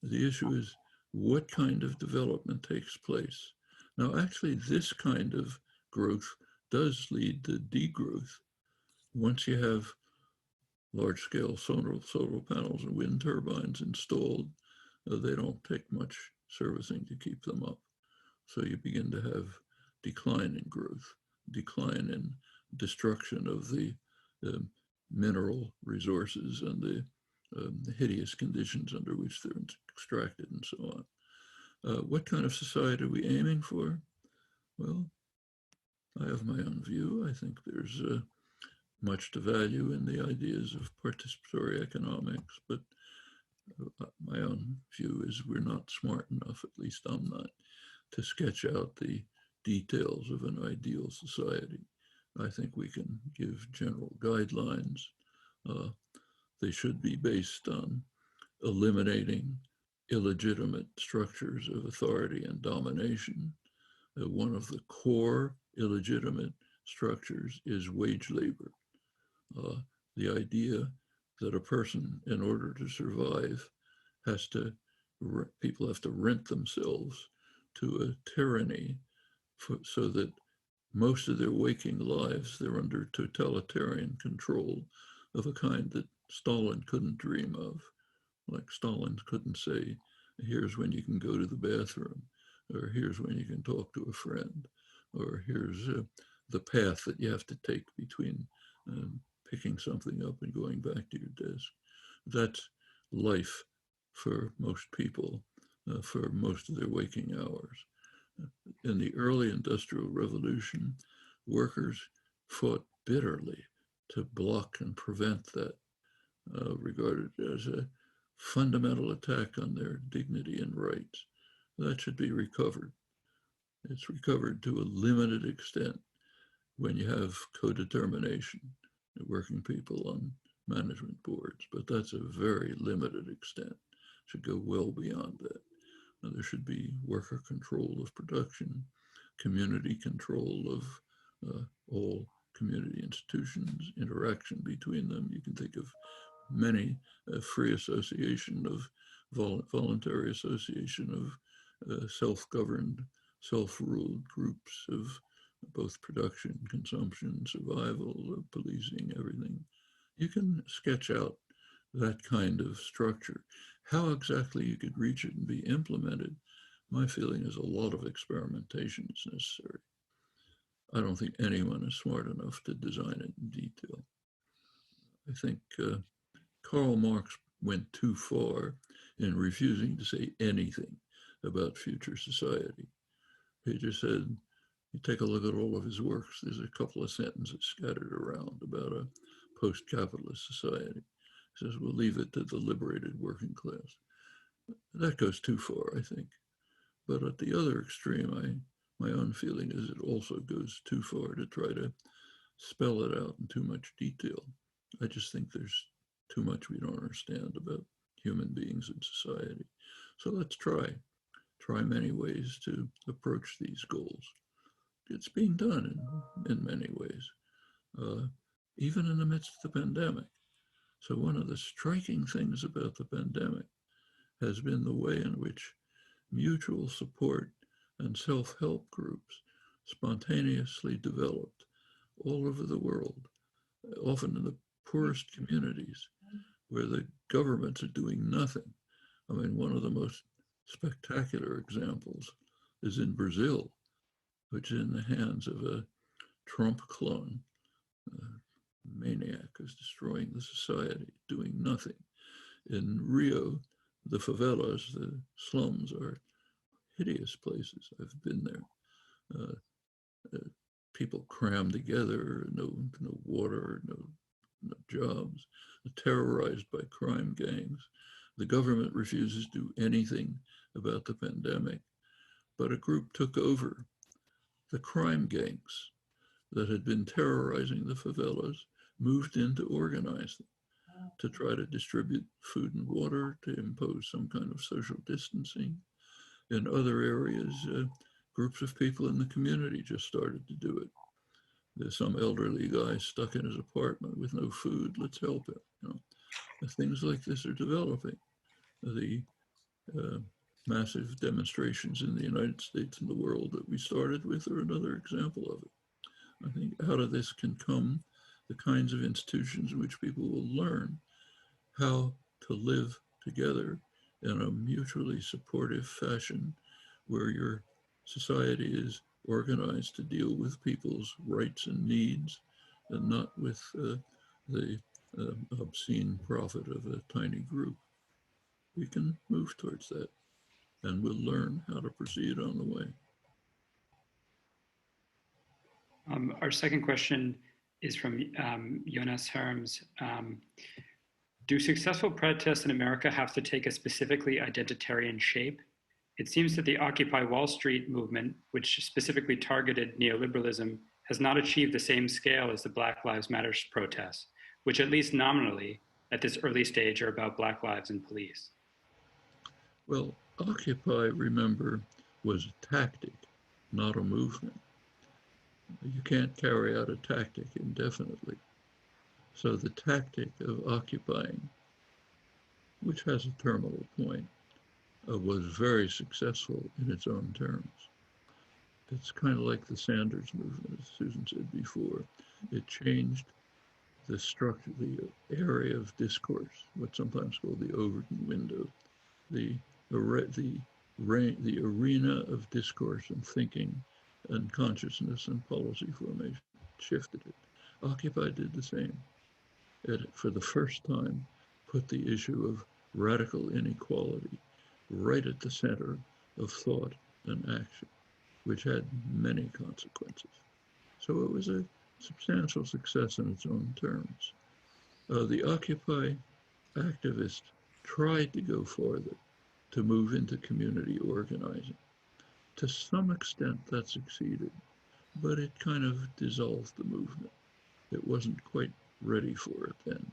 The issue is what kind of development takes place. Now, actually, this kind of growth does lead to degrowth. Once you have large-scale solar panels and wind turbines installed, they don't take much servicing to keep them up. So you begin to have decline in growth, decline in destruction of the mineral resources and the hideous conditions under which they're extracted and so on. What kind of society are we aiming for? Well, I have my own view. I think there's much to value in the ideas of participatory economics, but my own view is we're not smart enough, at least I'm not, to sketch out the details of an ideal society. I think we can give general guidelines. They should be based on eliminating illegitimate structures of authority and domination. One of the core illegitimate structures is wage labor. The idea that a person, in order to survive, people have to rent themselves to a tyranny so that most of their waking lives, they're under totalitarian control of a kind that Stalin couldn't dream of. Like Stalin couldn't say, here's when you can go to the bathroom, or here's when you can talk to a friend, or here's the path that you have to take between picking something up and going back to your desk. That's life for most people, for most of their waking hours. In the early Industrial Revolution, workers fought bitterly to block and prevent that, regarded as a fundamental attack on their dignity and rights. That should be recovered. It's recovered to a limited extent when you have co-determination, working people on management boards, but that's a very limited extent. It should go well beyond that. There should be worker control of production, community control of all community institutions, interaction between them. You can think of many free association of voluntary association of self-governed, self-ruled groups of both production, consumption, survival, policing, everything. You can sketch out that kind of structure. How exactly you could reach it and be implemented, my feeling is a lot of experimentation is necessary. I don't think anyone is smart enough to design it in detail. I think Karl Marx went too far in refusing to say anything about future society. He just said, you take a look at all of his works, there's a couple of sentences scattered around about a post-capitalist society. He says, we'll leave it to the liberated working class. that goes too far, I think. But at the other extreme, my own feeling is it also goes too far to try to spell it out in too much detail. I just think there's too much we don't understand about human beings and society. So let's try many ways to approach these goals. It's being done in many ways, even in the midst of the pandemic. So one of the striking things about the pandemic has been the way in which mutual support and self-help groups spontaneously developed all over the world, often in the poorest communities where the governments are doing nothing. I mean, one of the most spectacular examples is in Brazil, which is in the hands of a Trump clone, maniac who's destroying the society, doing nothing. In Rio, the favelas, the slums, are hideous places. I've been there. People crammed together, no water, no jobs, terrorized by crime gangs. The government refuses to do anything about the pandemic, but a group took over the crime gangs that had been terrorizing the favelas, moved in to organize them, to try to distribute food and water, to impose some kind of social distancing. In other areas, groups of people in the community just started to do it. There's some elderly guy stuck in his apartment with no food, let's help him. You know, things like this are developing. The massive demonstrations in the United States and the world that we started with are another example of it. I think out of this can come the kinds of institutions in which people will learn how to live together in a mutually supportive fashion where your society is organized to deal with people's rights and needs and not with the obscene profit of a tiny group. We can move towards that, and we'll learn how to proceed on the way. Our second question is from Jonas Herms. Do successful protests in America have to take a specifically identitarian shape? It seems that the Occupy Wall Street movement, which specifically targeted neoliberalism, has not achieved the same scale as the Black Lives Matter protests, which at least nominally, at this early stage, are about Black lives and police. Well, Occupy, remember, was a tactic, not a movement. You can't carry out a tactic indefinitely. So the tactic of occupying, which has a terminal point, was very successful in its own terms. It's kind of like the Sanders movement, as Susan said before. It changed the structure, the area of discourse, what's sometimes called the Overton window, the arena of discourse and thinking and consciousness and policy formation shifted it. Occupy did the same. It, for the first time, put the issue of radical inequality right at the center of thought and action, which had many consequences. So it was a substantial success in its own terms. The Occupy activists tried to go farther, to move into community organizing. To some extent that succeeded, but it kind of dissolved the movement. It wasn't quite ready for it then.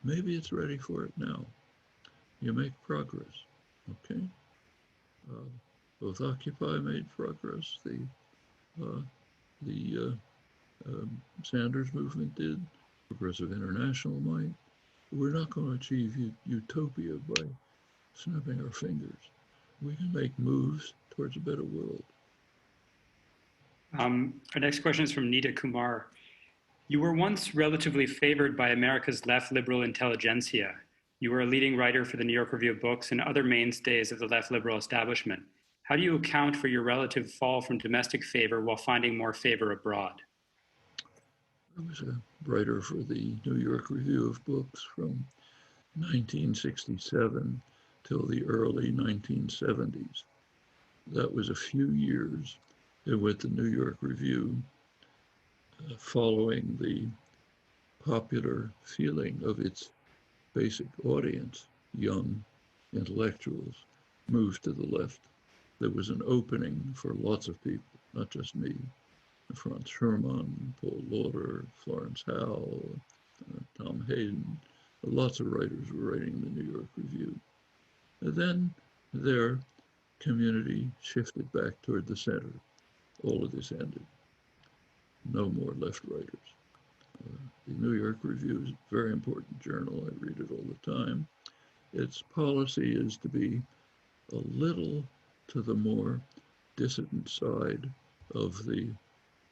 Maybe it's ready for it now. You make progress, okay? Both Occupy made progress, the Sanders movement did, Progressive International might. We're not going to achieve utopia by snapping our fingers. We can make moves towards a better world. Our next question is from Nita Kumar. You were once relatively favored by America's left liberal intelligentsia. You were a leading writer for the New York Review of Books and other mainstays of the left liberal establishment. How do you account for your relative fall from domestic favor while finding more favor abroad? I was a writer for the New York Review of Books from 1967 till the early 1970s. That was a few years with the New York Review following the popular feeling of its basic audience, young intellectuals, moved to the left. There was an opening for lots of people, not just me. Franz Sherman, Paul Lauder, Florence Howe, Tom Hayden, lots of writers were writing the New York Review. And then their community shifted back toward the center. All of this ended. No more left writers. The New York Review is a very important journal. I read it all the time. Its policy is to be a little to the more dissident side of the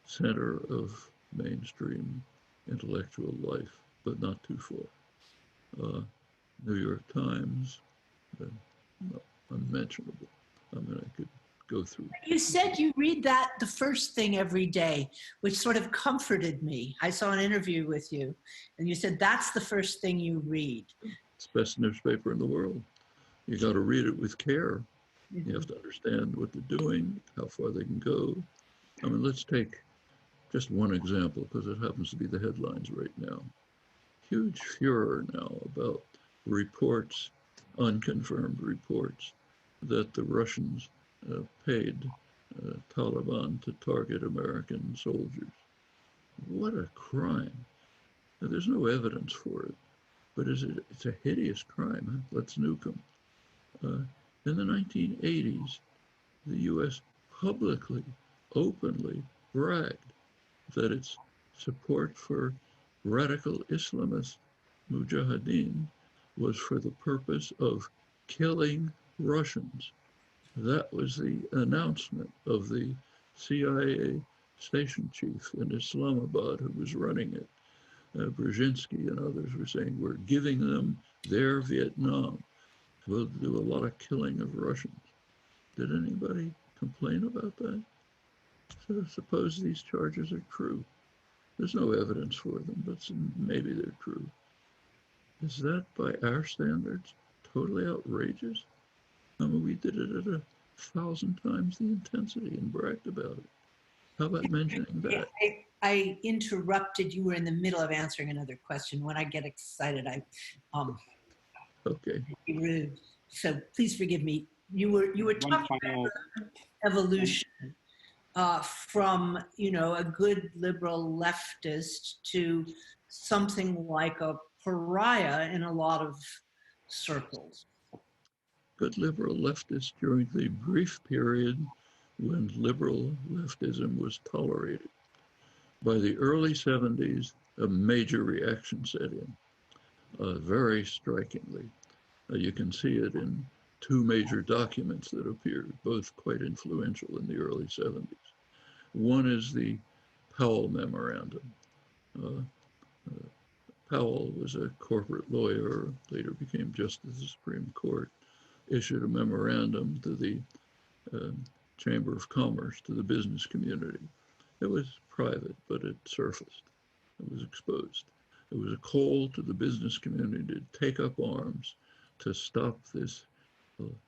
center of mainstream intellectual life, but not too far. New York Times, unmentionable. I mean, I could go through. You said you read that the first thing every day, which sort of comforted me. I saw an interview with you, and you said that's the first thing you read. It's the best newspaper in the world. You got to read it with care. You have to understand what they're doing, how far they can go. I mean, let's take just one example, because it happens to be the headlines right now. Huge furor now about reports, unconfirmed reports, that the Russians paid Taliban to target American soldiers. What a crime. Now, there's no evidence for it, but it's a hideous crime. Let's nuke them. In the 1980s, the US publicly, openly bragged that its support for radical Islamist mujahideen was for the purpose of killing Russians. That was the announcement of the CIA station chief in Islamabad who was running it. Brzezinski and others were saying, we're giving them their Vietnam. We'll do a lot of killing of Russians. Did anybody complain about that? So suppose these charges are true. There's no evidence for them, but maybe they're true. Is that, by our standards, totally outrageous? I mean, we did it at 1,000 times the intensity and bragged about it. How about mentioning that? I interrupted. You were in the middle of answering another question. When I get excited, okay. Be rude. So please forgive me. You were talking about evolution from a good liberal leftist to something like a pariah in a lot of circles. Good liberal leftist during the brief period when liberal leftism was tolerated. By the early 70s, a major reaction set in, very strikingly. You can see it in two major documents that appeared, both quite influential in the early 70s. One is the Powell Memorandum. Powell was a corporate lawyer, later became Justice of the Supreme Court, issued a memorandum to the Chamber of Commerce, to the business community. It was private, but it surfaced. It was exposed. It was a call to the business community to take up arms to stop this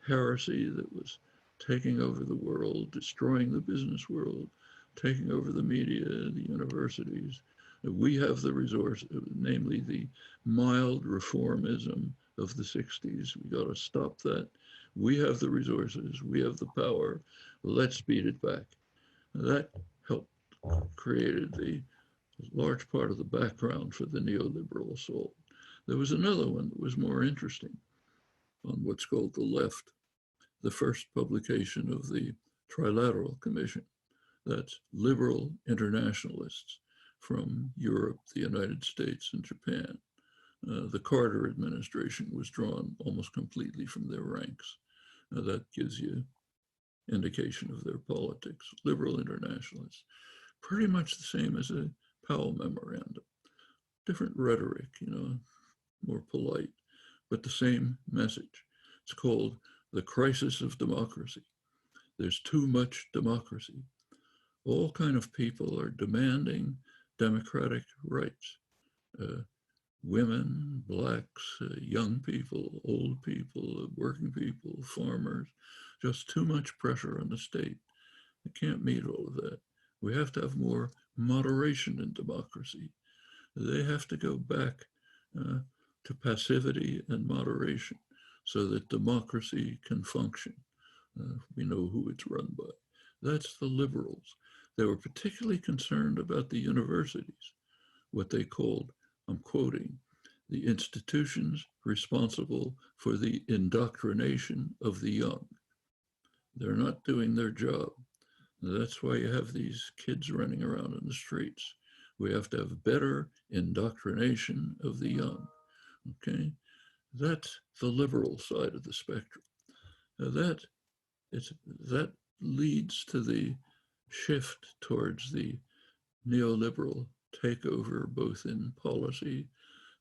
heresy that was taking over the world, destroying the business world, taking over the media, the universities. We have the resource, namely the mild reformism of the 60s. We got to stop that. We have the resources. We have the power. Let's beat it back. That helped created the large part of the background for the neoliberal assault. There was another one that was more interesting on what's called the left, the first publication of the Trilateral Commission. That's liberal internationalists from Europe, the United States, and Japan. The Carter administration was drawn almost completely from their ranks. That gives you indication of their politics. Liberal internationalists, pretty much the same as a Powell Memorandum. Different rhetoric, more polite, but the same message. It's called the crisis of democracy. There's too much democracy. All kind of people are demanding democratic rights. Women, blacks, young people, old people, working people, farmers, just too much pressure on the state. They can't meet all of that. We have to have more moderation in democracy. They have to go back to passivity and moderation. so that democracy can function. We know who it's run by. That's the liberals. They were particularly concerned about the universities, what they called, I'm quoting, the institutions responsible for the indoctrination of the young. They're not doing their job. That's why you have these kids running around in the streets. We have to have better indoctrination of the young, okay? That's the liberal side of the spectrum. That leads to the shift towards the neoliberal takeover, both in policy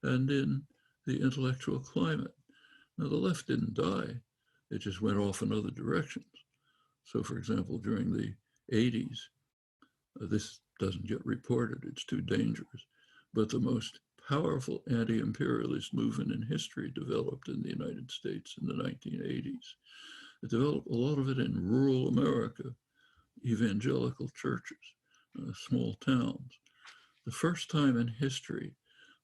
and in the intellectual climate. Now, the left didn't die. It just went off in other directions. So, for example, during the 80s, this doesn't get reported, it's too dangerous, but the most powerful anti-imperialist movement in history developed in the United States in the 1980s. It developed a lot of it in rural America, evangelical churches, small towns. The first time in history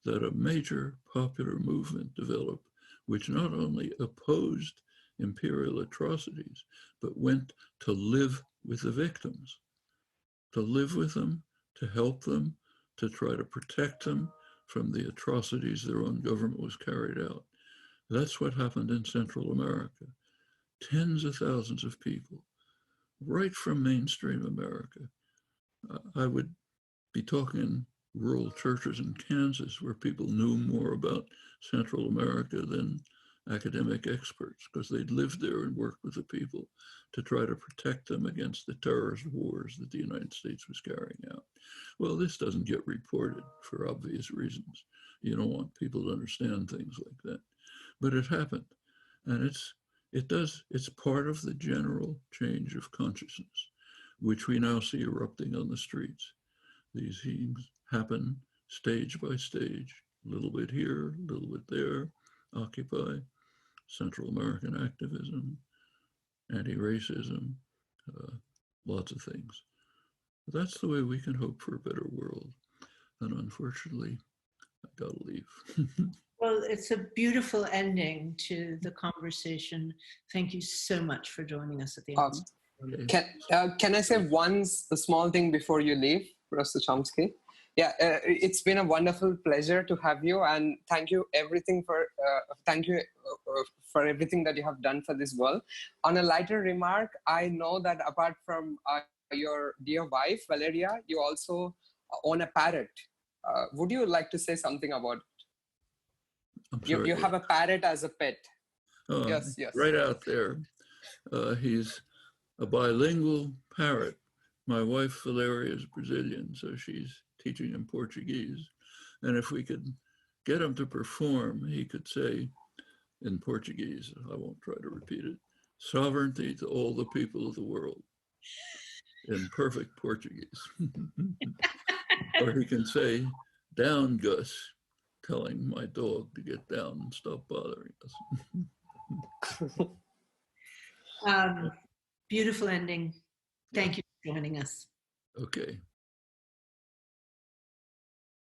that a major popular movement developed, which not only opposed imperial atrocities, but went to live with the victims, to live with them, to help them, to try to protect them from the atrocities their own government was carried out. That's what happened in Central America. Tens of thousands of people, right from mainstream America. I would be talking in rural churches in Kansas where people knew more about Central America than academic experts, because they'd lived there and worked with the people to try to protect them against the terrorist wars that the United States was carrying out. Well, this doesn't get reported for obvious reasons. You don't want people to understand things like that. But it happened, and it's part of the general change of consciousness, which we now see erupting on the streets. These things happen stage by stage, a little bit here, a little bit there, Occupy, Central American activism, anti-racism, lots of things. That's the way we can hope for a better world. And unfortunately, I gotta leave. Well, it's a beautiful ending to the conversation. Thank you so much for joining us at the end. Can I say one small thing before you leave, Professor Chomsky? Yeah, it's been a wonderful pleasure to have you, and thank you for everything that you have done for this world. On a lighter remark, I know that apart from your dear wife Valeria, you also own a parrot. Would you like to say something about it? You have a parrot as a pet. Yes. Right out there. He's a bilingual parrot. My wife Valeria is Brazilian, so she's teaching him Portuguese. And if we could get him to perform, he could say in Portuguese, I won't try to repeat it, sovereignty to all the people of the world, in perfect Portuguese. Or he can say, down Gus, telling my dog to get down and stop bothering us. Beautiful ending. Thank you for joining us. Okay.